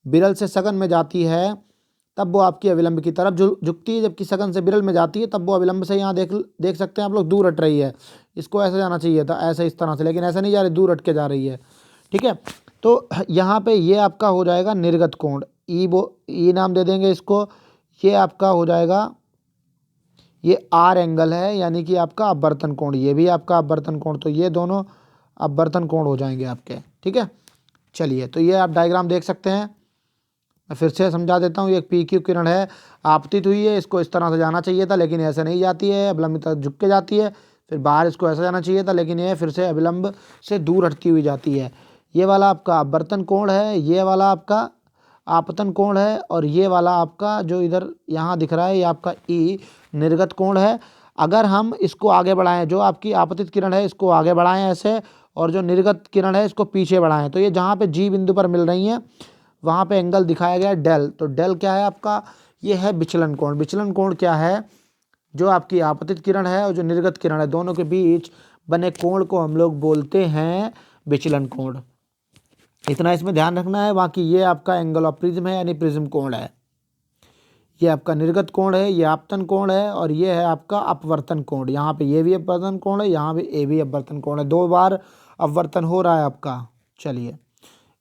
विरल से सघन में जाती है तब वो आपकी अविलंब की तरफ झुकती है, जबकि सघन से विरल में जाती है तब वो अविलंब से, यहाँ देख सकते हैं आप लोग, दूर हट रही है। इसको ऐसे जाना चाहिए था, ऐसे इस तरह से, लेकिन ऐसा नहीं जा रही, दूर हट के जा रही है, ठीक है। तो यहाँ पे ये आपका हो जाएगा निर्गत कोण, ई नाम दे देंगे इसको। ये आपका हो जाएगा, ये आर एंगल है, यानी कि आपका अपवर्तन कोण, ये भी आपका अपवर्तन कोण, तो ये दोनों अपवर्तन कोण हो जाएंगे आपके, ठीक है। चलिए, तो ये आप डायग्राम देख सकते हैं, मैं फिर से समझा देता हूँ। ये एक पी क्यू किरण है, आपतित हुई है, इसको इस तरह से जाना चाहिए था लेकिन ऐसे नहीं जाती है, अविलंब की तरफ झुक के जाती है। फिर बाहर इसको ऐसा जाना चाहिए था, लेकिन ये फिर से अविलंब से दूर हटती हुई जाती है। ये वाला आपका अपवर्तन कोण है, ये वाला आपका आपतन कोण है, और ये वाला आपका जो इधर यहाँ दिख रहा है ये आपका ई निर्गत कोण है। अगर हम इसको आगे बढ़ाएं, जो आपकी आपतित किरण है इसको आगे बढ़ाएं ऐसे, और जो निर्गत किरण है इसको पीछे बढ़ाएं, तो ये जहाँ पे जी बिंदु पर मिल रही हैं वहाँ पे एंगल दिखाया गया है डेल। तो डेल क्या है आपका, ये है विचलन कोण। विचलन कोण क्या है, जो आपकी आपतित किरण है और जो निर्गत किरण है दोनों के बीच बने कोण को हम लोग बोलते हैं विचलन कोण। इतना इसमें ध्यान रखना है। बाकी ये आपका एंगल ऑफ प्रिज्म है, यानी प्रिज्म कोण है। ये आपका निर्गत कोण है, ये आपतन कोण है, और ये है आपका अपवर्तन कोण। यहाँ पे ये भी अपवर्तन कोण है, यहाँ पे ये भी अपवर्तन कोण है, 2 बार अपवर्तन हो रहा है आपका। चलिए,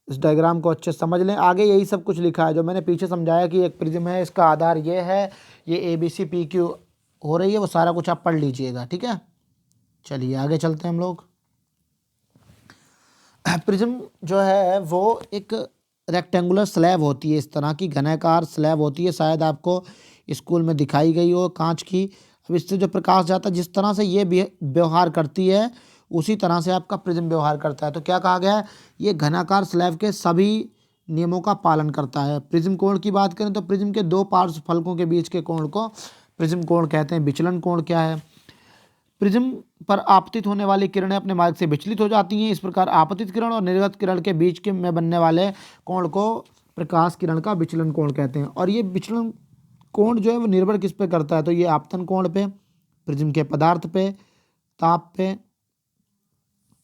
इस डायग्राम को अच्छे से समझ लें। आगे यही सब कुछ लिखा है जो मैंने पीछे समझाया कि एक प्रिज्म है, इसका आधार ये है, ये ABC PQ हो रही है, वो सारा कुछ आप पढ़ लीजिएगा, ठीक है। चलिए आगे चलते हैं हम लोग। प्रिज्म जो है वो एक रेक्टेंगुलर स्लैब होती है, इस तरह की घनाकार स्लैब होती है, शायद आपको स्कूल में दिखाई गई हो, कांच की। अब इससे जो प्रकाश जाता है, जिस तरह से ये व्यवहार करती है उसी तरह से आपका प्रिज्म व्यवहार करता है। तो क्या कहा गया है, ये घनाकार स्लैब के सभी नियमों का पालन करता है। प्रिज्म कोण की बात करें तो प्रिज्म के 2 पार्श्व फलकों के बीच के कोण को प्रिज्म कोण कहते हैं। विचलन कोण क्या है, प्रिज्म पर आपतित होने वाली किरणें अपने मार्ग से विचलित हो जाती हैं। इस प्रकार आपतित किरण और निर्गत किरण के बीच के में बनने वाले कोण को प्रकाश किरण का विचलन कोण कहते हैं। और ये विचलन कोण जो है वो निर्भर किस पे करता है, तो ये आपतन कोण पे, प्रिज्म के पदार्थ पे, ताप पे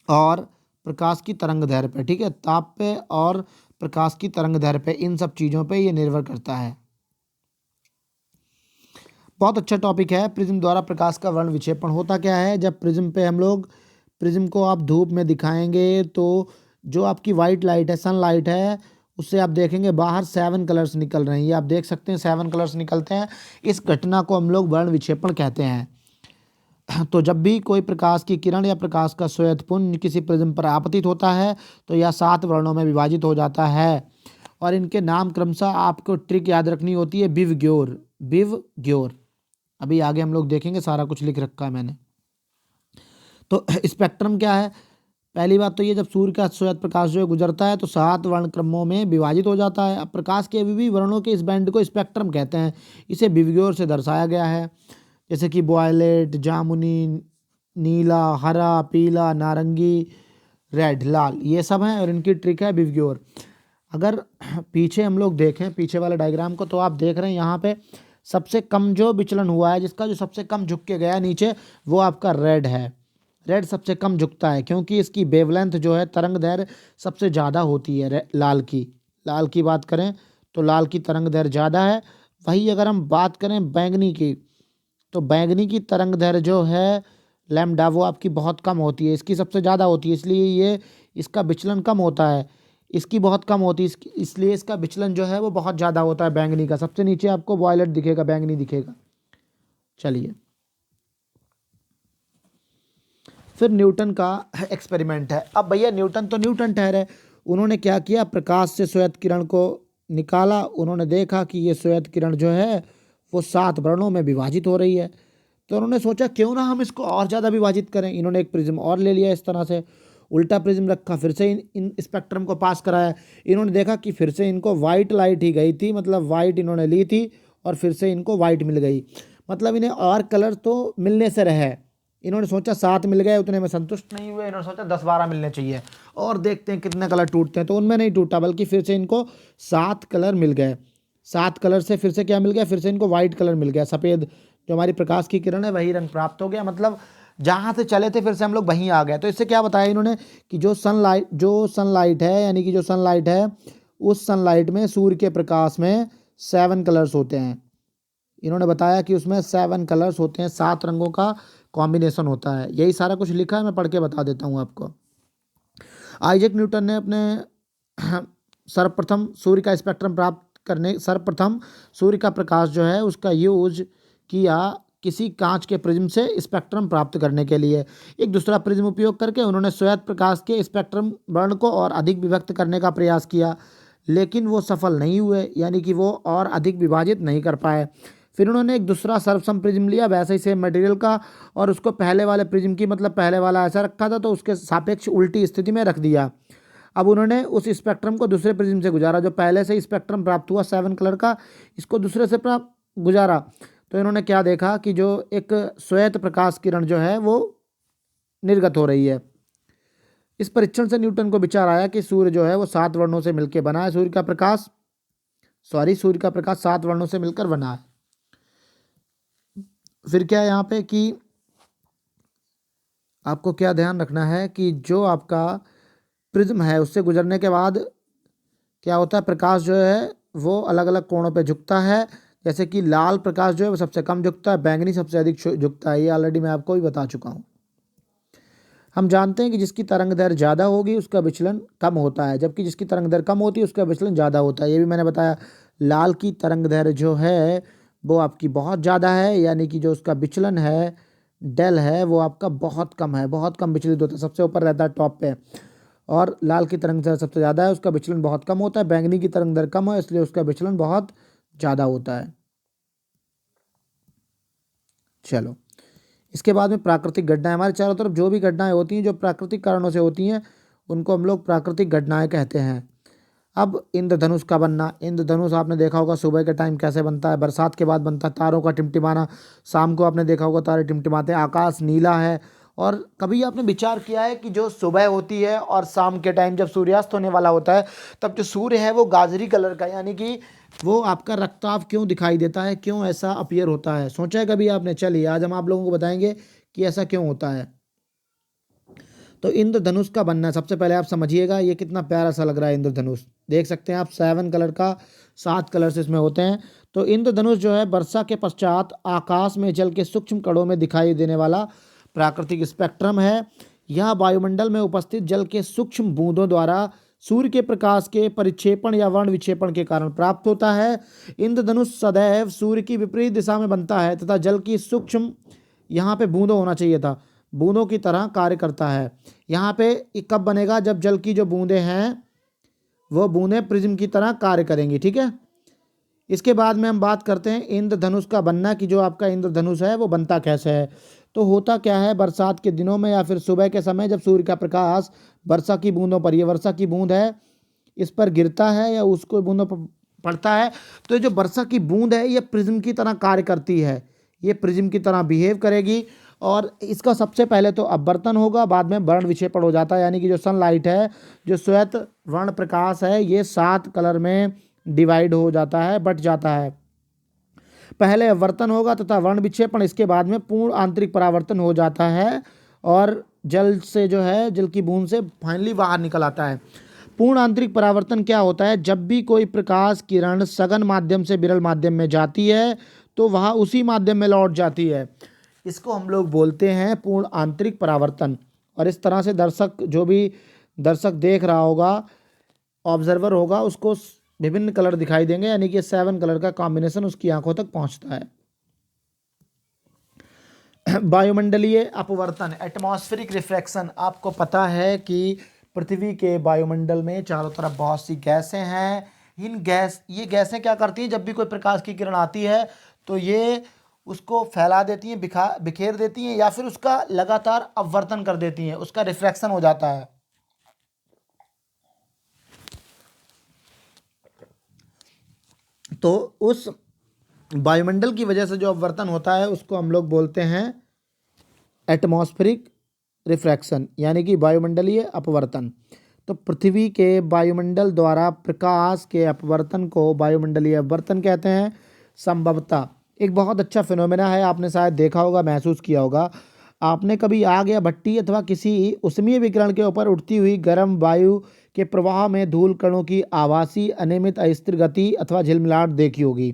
और प्रकाश की तरंग दैर्घ्य पे, ठीक है। ताप पे और प्रकाश की तरंग दैर्घ्य पे, इन सब चीज़ों पे ये निर्भर करता है। बहुत अच्छा टॉपिक है। प्रिज्म द्वारा प्रकाश का वर्ण विक्षेपण होता क्या है, जब प्रिज्म पे हम लोग, प्रिज्म को आप धूप में दिखाएंगे तो जो आपकी वाइट लाइट है, सनलाइट है, उससे आप देखेंगे बाहर 7 कलर्स निकल रहे हैं। ये आप देख सकते हैं 7 कलर्स निकलते हैं। इस घटना को हम लोग वर्ण विक्षेपण कहते हैं। तो जब भी कोई प्रकाश की किरण या प्रकाश का श्वेत पुंज किसी प्रिज्म पर आपतित होता है तो यह 7 वर्णों में विभाजित हो जाता है, और इनके नाम क्रमशः आपको ट्रिक याद रखनी होती है, विव ग्योर, विव ग्योर। अभी आगे हम लोग देखेंगे, सारा कुछ लिख रखा है मैंने। तो स्पेक्ट्रम क्या है, पहली बात तो ये, जब सूर्य का श्वेत प्रकाश जो है गुजरता है तो 7 वर्ण क्रमों में विभाजित हो जाता है। अब प्रकाश के विविध वर्णों के इस बैंड को स्पेक्ट्रम कहते हैं। इसे विवग्योर से दर्शाया गया है, जैसे कि वॉयलेट, जामुनी, नीला, हरा, पीला, नारंगी, रेड, लाल, ये सब हैं, और इनकी ट्रिक है विवग्योर। अगर पीछे हम लोग देखें, पीछे वाले डायग्राम को, तो आप देख रहे हैं यहाँ पे सबसे कम जो विचलन हुआ है, जिसका जो सबसे कम झुक के गया नीचे, वो आपका रेड है। रेड सबसे कम झुकता है क्योंकि इसकी वेवलेंथ जो है, तरंग दैर्घ्य सबसे ज़्यादा होती है लाल की बात करें तो लाल की तरंग दैर्घ्य ज़्यादा है। वही अगर हम बात करें बैंगनी की, तो बैंगनी की तरंग दैर्घ्य जो है लैम्डा, वो आपकी बहुत कम होती है, इसकी सबसे ज़्यादा होती है, इसलिए ये इसका विचलन कम होता है। इसकी बहुत कम होती है, इसलिए इसका विचलन जो है वो बहुत ज़्यादा होता है बैंगनी का। सबसे नीचे आपको वॉयलेट दिखेगा, बैंगनी दिखेगा। चलिए, फिर न्यूटन का एक्सपेरिमेंट है। अब भैया न्यूटन तो न्यूटन ठहरे, उन्होंने क्या किया, प्रकाश से श्वेत किरण को निकाला। उन्होंने देखा कि ये श्वेत किरण जो है वो 7 वर्णों में विभाजित हो रही है। तो उन्होंने सोचा क्यों ना हम इसको और ज़्यादा विभाजित करें। इन्होंने एक प्रिज्म और ले लिया, इस तरह से उल्टा प्रिज्म रखा, फिर से इन स्पेक्ट्रम को पास कराया। इन्होंने देखा कि फिर से इनको वाइट लाइट ही गई थी, मतलब वाइट इन्होंने ली थी और फिर से इनको वाइट मिल गई। मतलब इन्हें और कलर तो मिलने से रहे, इन्होंने सोचा 7 मिल गए उतने में संतुष्ट नहीं हुए, इन्होंने सोचा 10-12 मिलने चाहिए, और देखते हैं कितने कलर टूटते हैं। तो उनमें नहीं टूटा, बल्कि फिर से इनको 7 कलर मिल गए। 7 कलर से फिर से क्या मिल गया, फिर से इनको वाइट कलर मिल गया, सफ़ेद जो हमारी प्रकाश की किरण है वही रंग प्राप्त हो गया। मतलब जहाँ से चले थे फिर से हम लोग वहीं आ गए। तो इससे क्या बताया इन्होंने कि जो सनलाइट है, यानी कि जो सनलाइट है, उस सनलाइट में, सूर्य के प्रकाश में 7 कलर्स होते हैं। इन्होंने बताया कि उसमें 7 कलर्स होते हैं, 7 रंगों का कॉम्बिनेशन होता है। यही सारा कुछ लिखा है, मैं पढ़ के बता देता हूँ आपको। आइजैक न्यूटन ने अपने सर्वप्रथम सूर्य का प्रकाश जो है उसका यूज किया किसी कांच के प्रिज्म से स्पेक्ट्रम प्राप्त करने के लिए। एक दूसरा प्रिज्म उपयोग करके उन्होंने श्वेत प्रकाश के स्पेक्ट्रम वर्ण को और अधिक विभक्त करने का प्रयास किया, लेकिन वो सफल नहीं हुए, यानी कि वो और अधिक विभाजित नहीं कर पाए। फिर उन्होंने एक दूसरा सर्वसम प्रिज्म लिया वैसे ही सेम मटेरियल का, और उसको पहले वाले प्रिज्म की, मतलब पहले वाला ऐसा रखा था तो उसके सापेक्ष उल्टी स्थिति में रख दिया। अब उन्होंने उस स्पेक्ट्रम को दूसरे प्रिज्म से गुजारा, जो पहले से स्पेक्ट्रम प्राप्त हुआ 7 कलर का, इसको दूसरे से प्राप्त गुजारा। तो इन्होंने क्या देखा कि जो एक श्वेत प्रकाश किरण जो है वो निर्गत हो रही है। इस परीक्षण से न्यूटन को विचार आया कि सूर्य जो है वो 7 वर्णों से मिलकर बना है। सूर्य का प्रकाश 7 वर्णों से मिलकर बना है। फिर क्या है यहाँ पे कि आपको क्या ध्यान रखना है कि जो आपका प्रिज्म है उससे गुजरने के बाद क्या होता है, प्रकाश जो है वो अलग अलग कोणों पे झुकता है। जैसे कि लाल प्रकाश जो है वो सबसे कम झुकता है, बैंगनी सबसे अधिक झुकता है। ये ऑलरेडी मैं आपको भी बता चुका हूँ। हम जानते हैं कि जिसकी तरंग दैर्घ्य ज़्यादा होगी उसका विचलन कम होता है, जबकि जिसकी तरंग दैर्घ्य कम होती है उसका विचलन ज़्यादा होता है। ये भी मैंने बताया। लाल की तरंग दैर्घ्य जो है वो आपकी बहुत ज़्यादा है, यानी कि जो उसका विचलन है, डेल है, वो आपका बहुत कम है, बहुत कम विचलित होता है, सबसे ऊपर रहता है टॉप पे। और लाल की तरंग दैर्घ्य सबसे ज़्यादा है, उसका विचलन बहुत कम होता है। बैंगनी की तरंग दैर्घ्य कम है, इसलिए उसका विचलन बहुत ज़्यादा होता है। चलो, इसके बाद में प्राकृतिक घटनाएं। हमारे चारों तरफ जो भी घटनाएं होती हैं जो प्राकृतिक कारणों से होती हैं उनको हम लोग प्राकृतिक घटनाएं कहते हैं। अब इंद्रधनुष का बनना। इंद्रधनुष आपने देखा होगा सुबह के टाइम कैसे बनता है, बरसात के बाद बनता है। तारों का टिमटिमाना, शाम को आपने देखा होगा तारे टिमटिमाते हैं, आकाश नीला है। और कभी आपने विचार किया है कि जो सुबह होती है और शाम के टाइम जब सूर्यास्त होने वाला होता है तब जो सूर्य है वो गाजरी कलर का, यानी कि वो आपका रक्ताभ क्यों दिखाई देता है, क्यों ऐसा अपीयर होता है? सोचा है कभी आपने? चलिए आज हम आप लोगों को बताएंगे कि ऐसा क्यों होता है। तो इंद्रधनुष का बनना, सबसे पहले आप समझिएगा ये कितना प्यारा सा लग रहा है इंद्रधनुष। देख सकते हैं आप 7 कलर का, 7 कलर्स इसमें होते हैं। तो इंद्रधनुष जो है वर्षा के पश्चात आकाश में जल के सूक्ष्म कणों में दिखाई देने वाला प्राकृतिक स्पेक्ट्रम है। यह वायुमंडल में उपस्थित जल के सूक्ष्म बूंदों द्वारा सूर्य के प्रकाश के परिक्षेपण या वर्ण विक्षेपण के कारण प्राप्त होता है। इंद्रधनुष सदैव सूर्य की विपरीत दिशा में बनता है तथा जल की सूक्ष्म, यहाँ पे बूंदों होना चाहिए था, बूंदों की तरह कार्य करता है। यहाँ पे कब बनेगा? जब जल की जो बूंदें हैं वो बूंदें प्रिज्म की तरह कार्य करेंगी। ठीक है, इसके बाद में हम बात करते हैं इंद्रधनुष का बनना, कि जो आपका इंद्रधनुष है वो बनता कैसे है। तो होता क्या है, बरसात के दिनों में या फिर सुबह के समय जब सूर्य का प्रकाश वर्षा की बूंदों पर, ये वर्षा की बूंद है, इस पर गिरता है या उसको बूंदों पर पड़ता है, तो ये जो वर्षा की बूंद है ये प्रिज्म की तरह कार्य करती है, ये प्रिज्म की तरह बिहेव करेगी। और इसका सबसे पहले तो अपवर्तन होगा, बाद में वर्ण विक्षेपण हो जाता है। यानी कि जो सनलाइट है, जो श्वेत वर्ण प्रकाश है, ये 7 कलर में डिवाइड हो जाता है, बट जाता है। पहले अपवर्तन होगा तथा वर्ण विक्षेपण, इसके बाद में पूर्ण आंतरिक परावर्तन हो जाता है और जल से जो है, जल की बूंद से फाइनली बाहर निकल आता है। पूर्ण आंतरिक परावर्तन क्या होता है? जब भी कोई प्रकाश किरण सघन माध्यम से विरल माध्यम में जाती है तो वह उसी माध्यम में लौट जाती है। इसको हम लोग बोलते हैं पूर्ण आंतरिक परावर्तन। और इस तरह से दर्शक, जो भी दर्शक देख रहा होगा, ऑब्जर्वर होगा, उसको विभिन्न कलर दिखाई देंगे, यानी कि 7 कलर का कॉम्बिनेशन उसकी आंखों तक पहुंचता है। वायुमंडलीय अपवर्तन, एटमॉस्फेरिक रिफ्रैक्शन। आपको पता है कि पृथ्वी के वायुमंडल में चारों तरफ बहुत सी गैसें हैं। ये गैसें क्या करती हैं, जब भी कोई प्रकाश की किरण आती है तो ये उसको फैला देती हैं, बिखेर देती हैं, या फिर उसका लगातार अपवर्तन कर देती हैं, उसका रिफ्रैक्शन हो जाता है। तो उस वायुमंडल की वजह से जो अपवर्तन होता है उसको हम लोग बोलते हैं एटमॉस्फेरिक रिफ्रैक्शन, यानी कि वायुमंडलीय अपवर्तन। तो पृथ्वी के वायुमंडल द्वारा प्रकाश के अपवर्तन को वायुमंडलीय अपवर्तन कहते हैं। संभवतः एक बहुत अच्छा फिनोमेना है, आपने शायद देखा होगा, महसूस किया होगा। आपने कभी आग या भट्टी अथवा किसी उष्मीय विकिरण के ऊपर उठती हुई गर्म वायु के प्रवाह में धूल कणों की आभासी अनियमित अस्थिर गति अथवा झिलमिलाहट देखी होगी।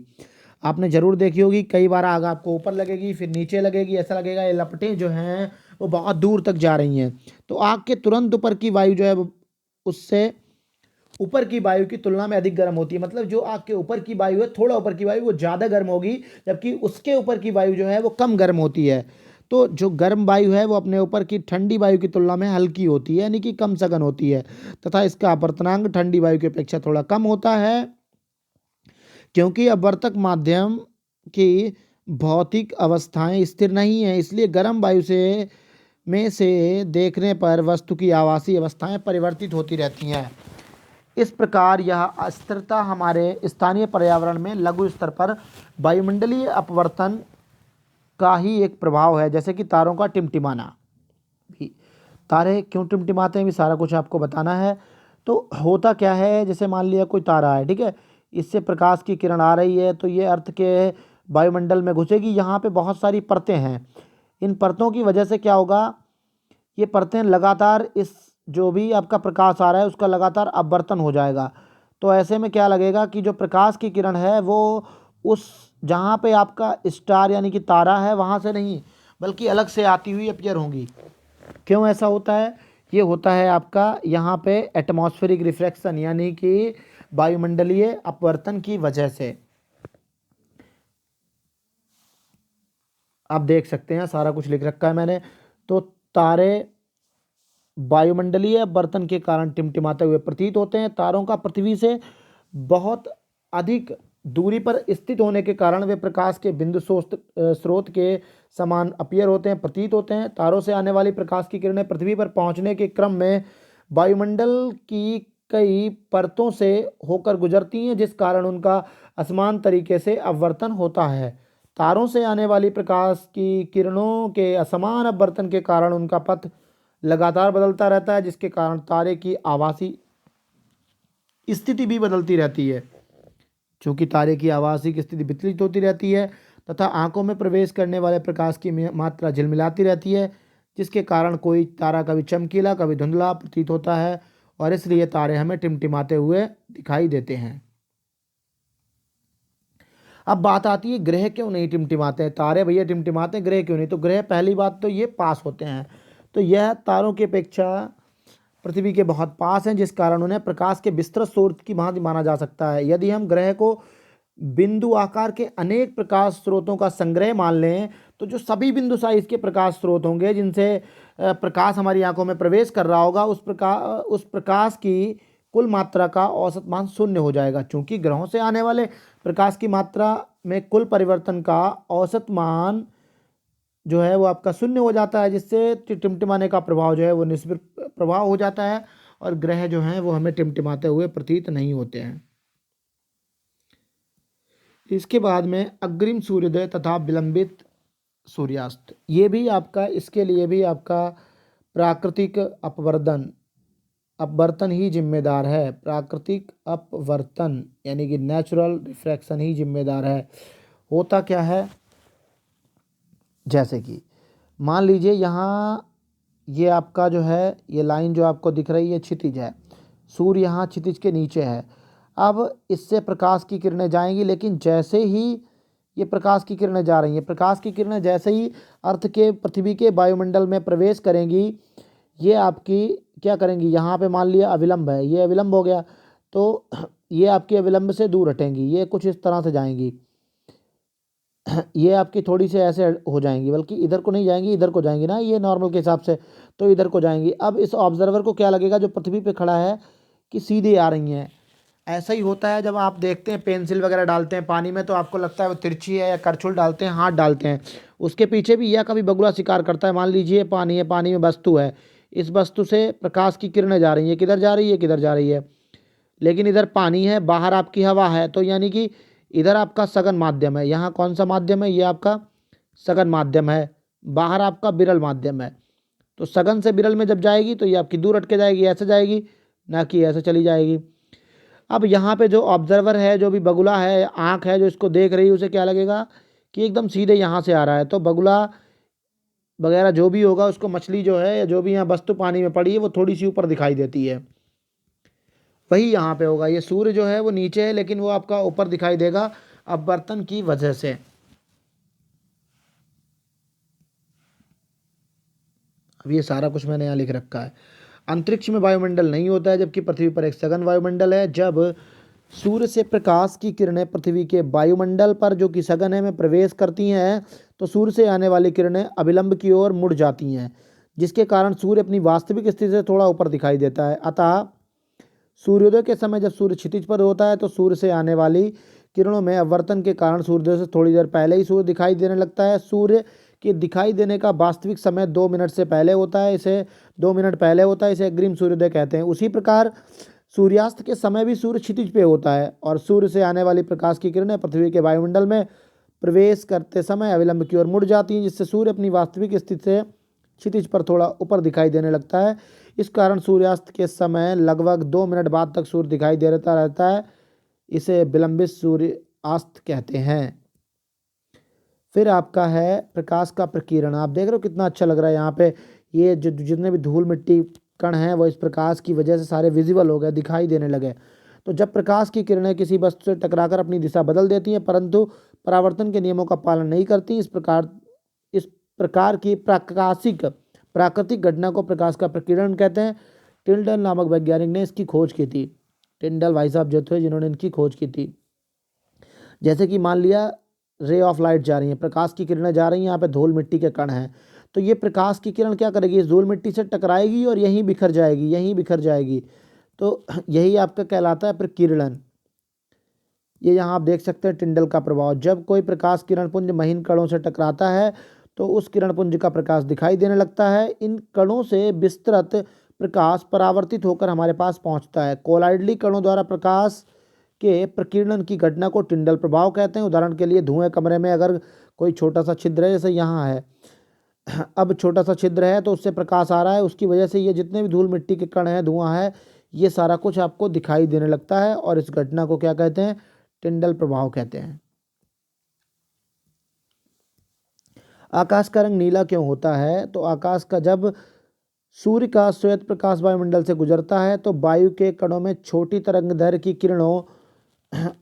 आपने जरूर देखी होगी। कई बार आग आपको ऊपर लगेगी, फिर नीचे लगेगी, ऐसा लगेगा ये लपटें जो हैं वो बहुत दूर तक जा रही हैं। तो आग के तुरंत ऊपर की वायु जो है वो उससे ऊपर की वायु की तुलना में अधिक गर्म होती है। मतलब जो आग के ऊपर की वायु है, थोड़ा ऊपर की वायु, वो ज़्यादा गर्म होगी, जबकि उसके ऊपर की वायु जो है वो कम गर्म होती है। तो जो गर्म वायु है वो अपने ऊपर की ठंडी वायु की तुलना में हल्की होती है, यानी कि कम सघन होती है, तथा इसका अपवर्तनांक ठंडी वायु की अपेक्षा थोड़ा कम होता है। क्योंकि अपवर्तक माध्यम की भौतिक अवस्थाएं स्थिर नहीं है, इसलिए गर्म वायु से देखने पर वस्तु की आवासीय अवस्थाएं परिवर्तित होती रहती हैं। इस प्रकार यह अस्थिरता हमारे स्थानीय पर्यावरण में लघु स्तर पर वायुमंडलीय अपवर्तन का ही एक प्रभाव है। जैसे कि तारों का टिमटिमाना भी, तारे क्यों टिमटिमाते हैं भी सारा कुछ आपको बताना है। तो होता क्या है, जैसे मान लिया कोई तारा है, ठीक है, इससे प्रकाश की किरण आ रही है, तो ये अर्थ के वायुमंडल में घुसेगी। यहाँ पे बहुत सारी परतें हैं, इन परतों की वजह से क्या होगा, ये परतें लगातार इस जो भी आपका प्रकाश आ रहा है उसका लगातार अपवर्तन हो जाएगा। तो ऐसे में क्या लगेगा कि जो प्रकाश की किरण है वो उस जहाँ पे आपका स्टार यानी कि तारा है वहाँ से नहीं, बल्कि अलग से आती हुई अपीयर होंगी। क्यों ऐसा होता है? ये होता है आपका यहाँ पे एटमॉस्फेरिक रिफ्रैक्शन, यानी कि वायुमंडलीय अपवर्तन की वजह से। आप देख सकते हैं सारा कुछ लिख रखा है मैंने। तो तारे वायुमंडलीय अपवर्तन के कारण टिमटिमाते हुए प्रतीत होते हैं। तारों का पृथ्वी से बहुत अधिक दूरी पर स्थित होने के कारण वे प्रकाश के बिंदु स्रोत के समान अपीयर होते हैं, प्रतीत होते हैं। तारों से आने वाली प्रकाश की किरणें पृथ्वी पर पहुंचने के क्रम में वायुमंडल की कई परतों से होकर गुजरती हैं, जिस कारण उनका असमान तरीके से अपवर्तन होता है। तारों से आने वाली प्रकाश की किरणों के असमान अपवर्तन के कारण उनका पथ लगातार बदलता रहता है, जिसके कारण तारे की आभासी स्थिति भी बदलती रहती है। चूँकि तारे की आभासी स्थिति विचलित होती रहती है तथा आंखों में प्रवेश करने वाले प्रकाश की मात्रा झिलमिलाती रहती है, जिसके कारण कोई तारा कभी चमकीला कभी धुंधला प्रतीत होता है, और इसलिए तारे हमें टिमटिमाते हुए दिखाई देते हैं। अब बात आती है ग्रह क्यों नहीं टिमटिमाते हैं। तारे भैया टिमटिमाते हैं, ग्रह क्यों नहीं? तो ग्रह पहली बात तो ये पास होते हैं, तो यह तारों की अपेक्षा पृथ्वी के बहुत पास हैं, जिस कारण उन्हें प्रकाश के विस्तृत स्रोत की भांति माना जा सकता है। यदि हम ग्रह को बिंदु आकार के अनेक प्रकाश स्रोतों का संग्रह मान लें, तो जो सभी बिंदु साइज के प्रकाश स्रोत होंगे जिनसे प्रकाश हमारी आंखों में प्रवेश कर रहा होगा, उस प्रकाश की कुल मात्रा का औसत मान शून्य हो जाएगा। चूंकि ग्रहों से आने वाले प्रकाश की मात्रा में कुल परिवर्तन का औसत मान जो है वो आपका शून्य हो जाता है, जिससे टिमटिमाने का प्रभाव जो है वो निस्बत प्रभाव हो जाता है, और ग्रह जो हैं वो हमें टिमटिमाते हुए प्रतीत नहीं होते हैं। इसके बाद में अग्रिम सूर्योदय तथा विलंबित सूर्यास्त, ये भी आपका, इसके लिए भी आपका प्राकृतिक अपवर्तन ही जिम्मेदार है। प्राकृतिक अपवर्तन यानी कि नेचुरल रिफ्रैक्शन ही जिम्मेदार है। होता क्या है, जैसे कि मान लीजिए यहाँ ये आपका जो है ये लाइन जो आपको दिख रही है क्षितिज है, सूर्य यहाँ क्षितिज के नीचे है। अब इससे प्रकाश की किरणें जाएंगी, लेकिन जैसे ही ये प्रकाश की किरणें जा रही हैं, प्रकाश की किरणें जैसे ही अर्थ के पृथ्वी के वायुमंडल में प्रवेश करेंगी, ये आपकी क्या करेंगी, यहाँ पे मान लिया अविलंब है, ये अविलंब हो गया, तो ये आपकी अविलंब से दूर हटेंगी, ये कुछ इस तरह से जाएंगी, ये आपकी थोड़ी सी ऐसे हो जाएंगी, बल्कि इधर को नहीं जाएंगी, इधर को जाएंगी ना, ये नॉर्मल के हिसाब से, तो इधर को जाएंगी। अब इस ऑब्जर्वर को क्या लगेगा जो पृथ्वी पे खड़ा है कि सीधे आ रही हैं। ऐसा ही होता है जब आप देखते हैं पेंसिल वगैरह डालते हैं पानी में, तो आपको लगता है वो तिरछी है, या करछुल डालते हैं, हाथ डालते हैं, उसके पीछे भी यह कभी बगुला शिकार करता है। मान लीजिए पानी है, पानी में वस्तु है, इस वस्तु से प्रकाश की किरणें जा रही है, किधर जा रही है, किधर जा रही है, लेकिन इधर पानी है, बाहर आपकी हवा है, तो यानी कि इधर आपका सघन माध्यम है, यहाँ कौन सा माध्यम है, ये आपका सघन माध्यम है, बाहर आपका विरल माध्यम है। तो सघन से विरल में जब जाएगी तो ये आपकी दूर हट के जाएगी, ऐसे जाएगी, ना कि ऐसे चली जाएगी। अब यहाँ पे जो ऑब्जर्वर है, जो भी बगुला है, आँख है जो इसको देख रही है, उसे क्या लगेगा कि एकदम सीधे यहाँ से आ रहा है। तो बगुला वगैरह जो भी होगा उसको मछली जो है या जो भी यहाँ वस्तु पानी में पड़ी है वो थोड़ी सी ऊपर दिखाई देती है। वही यहाँ पे होगा, ये सूर्य जो है वो नीचे है लेकिन वो आपका ऊपर दिखाई देगा अपवर्तन की वजह से। अब ये सारा कुछ मैंने यहाँ लिख रखा है। अंतरिक्ष में वायुमंडल नहीं होता है, जबकि पृथ्वी पर एक सघन वायुमंडल है। जब सूर्य से प्रकाश की किरणें पृथ्वी के वायुमंडल पर, जो कि सघन है, में प्रवेश करती हैं तो सूर्य से आने वाली किरणें अभिलंब की ओर मुड़ जाती हैं, जिसके कारण सूर्य अपनी वास्तविक स्थिति से थोड़ा ऊपर दिखाई देता है। अतः सूर्योदय के समय जब सूर्य क्षितिज पर होता है तो सूर्य से आने वाली किरणों में अपवर्तन के कारण सूर्योदय से थोड़ी देर पहले ही सूर्य दिखाई देने लगता है। सूर्य के दिखाई देने का वास्तविक समय 2 मिनट से पहले होता है, इसे 2 मिनट पहले होता है, इसे अग्रिम सूर्योदय कहते हैं। उसी प्रकार सूर्यास्त के समय भी सूर्य क्षितिज पे होता है और सूर्य से आने वाली प्रकाश की किरणें पृथ्वी के वायुमंडल में प्रवेश करते समय अविलंब की ओर मुड़ जाती हैं, जिससे सूर्य अपनी वास्तविक स्थिति से क्षितिज पर थोड़ा ऊपर दिखाई देने लगता है। इस कारण सूर्यास्त के समय लगभग 2 मिनट बाद तक सूर्य दिखाई देता रहता है, इसे विलंबित सूर्यास्त कहते हैं। फिर आपका है प्रकाश का प्रकीर्ण। आप देख रहे हो कितना अच्छा लग रहा है यहाँ पे, ये जो जितने भी धूल मिट्टी कण हैं वो इस प्रकाश की वजह से सारे विजिबल हो गए, दिखाई देने लगे। तो जब प्रकाश की किरणें किसी वस्तु से टकराकर अपनी दिशा बदल देती हैं परंतु परावर्तन के नियमों का पालन नहीं करती, इस प्रकार की प्राकृतिक घटना को प्रकाश का प्रकीर्णन कहते हैं। टिंडल नामक वैज्ञानिक ने इसकी खोज की थी। टिंडल भाई साहब जो थे जिन्होंने इनकी खोज की थी। जैसे कि मान लिया रे ऑफ लाइट जा रही है, प्रकाश की किरणें जा रही हैं, यहाँ पे धूल मिट्टी के कण हैं, तो ये प्रकाश की किरण क्या करेगी, इस धूल मिट्टी से टकराएगी और यहीं बिखर जाएगी, यहीं बिखर जाएगी। तो यही आपका कहलाता है प्रकीर्णन। ये यहाँ आप देख सकते हैं टिंडल का प्रभाव। जब कोई प्रकाश किरण पुंज महीन कणों से टकराता है तो उस किरण पुंज का प्रकाश दिखाई देने लगता है। इन कणों से विस्तृत प्रकाश परावर्तित होकर हमारे पास पहुँचता है। कोलाइडली कणों द्वारा प्रकाश के प्रकीर्णन की घटना को टिंडल प्रभाव कहते हैं। उदाहरण के लिए धुएं कमरे में अगर कोई छोटा सा छिद्र है, जैसे यहाँ है, अब छोटा सा छिद्र है तो उससे प्रकाश आ रहा है, उसकी वजह से ये जितने भी धूल मिट्टी के कण हैं, धुआं है, ये सारा कुछ आपको दिखाई देने लगता है और इस घटना को क्या कहते हैं, टिंडल प्रभाव कहते हैं। आकाश का रंग नीला क्यों होता है, तो आकाश का जब सूर्य का श्वेत प्रकाश वायुमंडल से गुजरता है तो वायु के कणों में छोटी तरंगदैर्घ्य की किरणों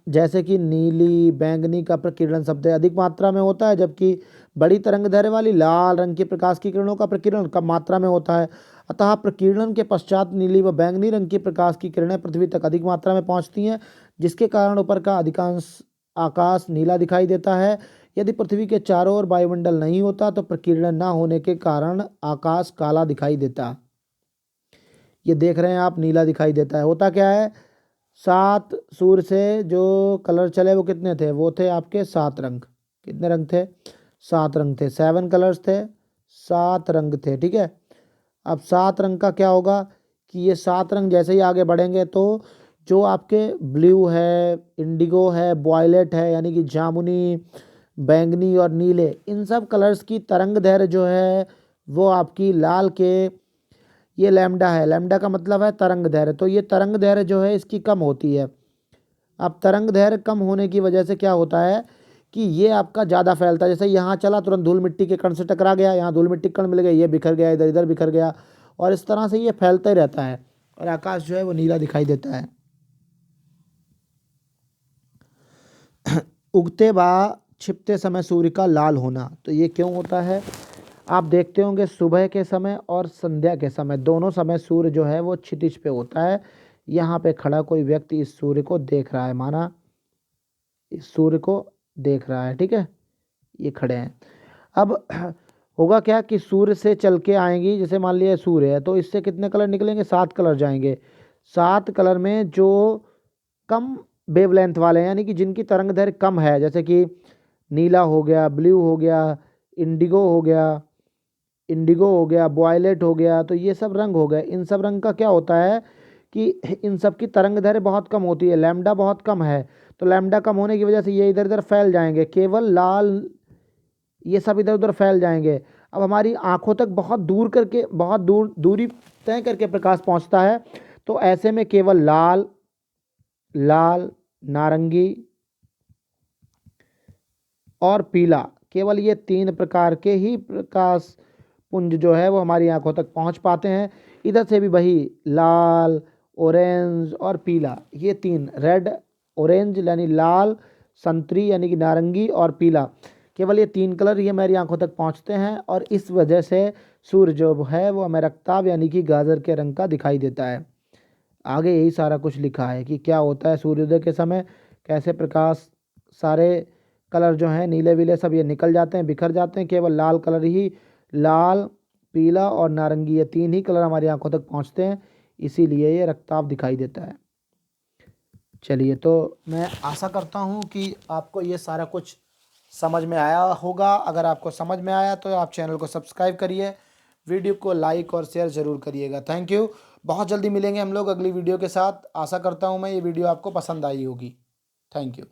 जैसे कि नीली, बैंगनी का प्रकीर्णन शब्द अधिक मात्रा में होता है, जबकि बड़ी तरंगदैर्घ्य वाली लाल रंग के प्रकाश की किरणों का प्रकीर्णन कम मात्रा में होता है। अतः प्रकीर्णन के पश्चात नीली व बैंगनी रंग की प्रकाश की किरणें पृथ्वी तक अधिक मात्रा में पहुंचती हैं, जिसके कारण ऊपर का अधिकांश आकाश नीला दिखाई देता है। यदि पृथ्वी के चारों ओर वायुमंडल नहीं होता तो प्रकीर्णन न होने के कारण आकाश काला दिखाई देता। ये देख रहे हैं आप, नीला दिखाई देता है। होता क्या है, 7 सूर्य से जो कलर चले वो कितने थे, वो थे आपके 7 रंग। कितने रंग थे, 7 रंग थे, 7 कलर्स थे, 7 रंग थे, ठीक है। अब 7 रंग का क्या होगा कि ये 7 रंग जैसे ही आगे बढ़ेंगे तो जो आपके ब्लू है, इंडिगो है, वॉयलेट है यानी कि जामुनी, बैंगनी और नीले, इन सब कलर्स की तरंग दैर्घ्य जो है वो आपकी लाल के, ये लैम्डा है, लैम्डा का मतलब है तरंग दैर्घ्य, तो ये तरंग दैर्घ्य जो है इसकी कम होती है। अब तरंग दैर्घ्य कम होने की वजह से क्या होता है कि ये आपका ज़्यादा फैलता है। जैसे यहाँ चला तुरंत धूल मिट्टी के कण से टकरा गया, यहाँ धूल मिट्टी के कण मिल गए, ये बिखर गया, इधर इधर बिखर गया, और इस तरह से ये फैलता ही रहता है और आकाश जो है वो नीला दिखाई देता है। उगते व छिपते समय सूर्य का लाल होना, तो ये क्यों होता है, आप देखते होंगे सुबह के समय और संध्या के समय दोनों समय सूर्य जो है वो क्षितिज पे होता है। यहाँ पे खड़ा कोई व्यक्ति इस सूर्य को देख रहा है, माना इस सूर्य को देख रहा है, ठीक है, ये खड़े हैं। अब होगा क्या कि सूर्य से चल के आएंगी, जैसे मान लिया सूर्य है तो इससे कितने कलर निकलेंगे, 7 कलर जाएंगे। 7 कलर में जो कम वेवलेंथ वाले हैं यानी कि जिनकी तरंग दैर्घ्य कम है, जैसे कि नीला हो गया, ब्लू हो गया, इंडिगो हो गया, वॉयलेट हो गया, तो ये सब रंग हो गए। इन सब रंग का क्या होता है कि इन सब की तरंग दैर्घ्य बहुत कम होती है, लैम्डा बहुत कम है, तो लैम्डा कम होने की वजह से ये इधर इधर फैल जाएंगे, केवल लाल ये सब इधर उधर फैल जाएंगे। अब हमारी आंखों तक बहुत दूर करके, बहुत दूरी तय करके प्रकाश पहुंचता है, तो ऐसे में केवल लाल, लाल, नारंगी और पीला, केवल ये 3 प्रकार के ही प्रकाश पुंज जो है वो हमारी आंखों तक पहुंच पाते हैं। इधर से भी वही लाल, ऑरेंज और पीला, ये 3 रेड, ऑरेंज यानी लाल, संतरी यानी कि नारंगी और पीला, केवल ये 3 कलर ये मेरी आंखों तक पहुंचते हैं, और इस वजह से सूर्य जो है वो हमें रक्ताभ यानी कि गाजर के रंग का दिखाई देता है। आगे यही सारा कुछ लिखा है कि क्या होता है सूर्योदय के समय, कैसे प्रकाश, सारे कलर जो हैं नीले वीले सब ये निकल जाते हैं, बिखर जाते हैं, केवल लाल कलर ही, लाल, पीला और नारंगी, ये 3 ही कलर हमारी आंखों तक पहुंचते हैं, इसीलिए ये रक्ताभ दिखाई देता है। चलिए, तो मैं आशा करता हूँ कि आपको ये सारा कुछ समझ में आया होगा। अगर आपको समझ में आया तो आप चैनल को सब्सक्राइब करिए, वीडियो को लाइक और शेयर ज़रूर करिएगा। Thank you. बहुत जल्दी मिलेंगे हम लोग अगली वीडियो के साथ। आशा करता हूँ मैं ये वीडियो आपको पसंद आई होगी। Thank you.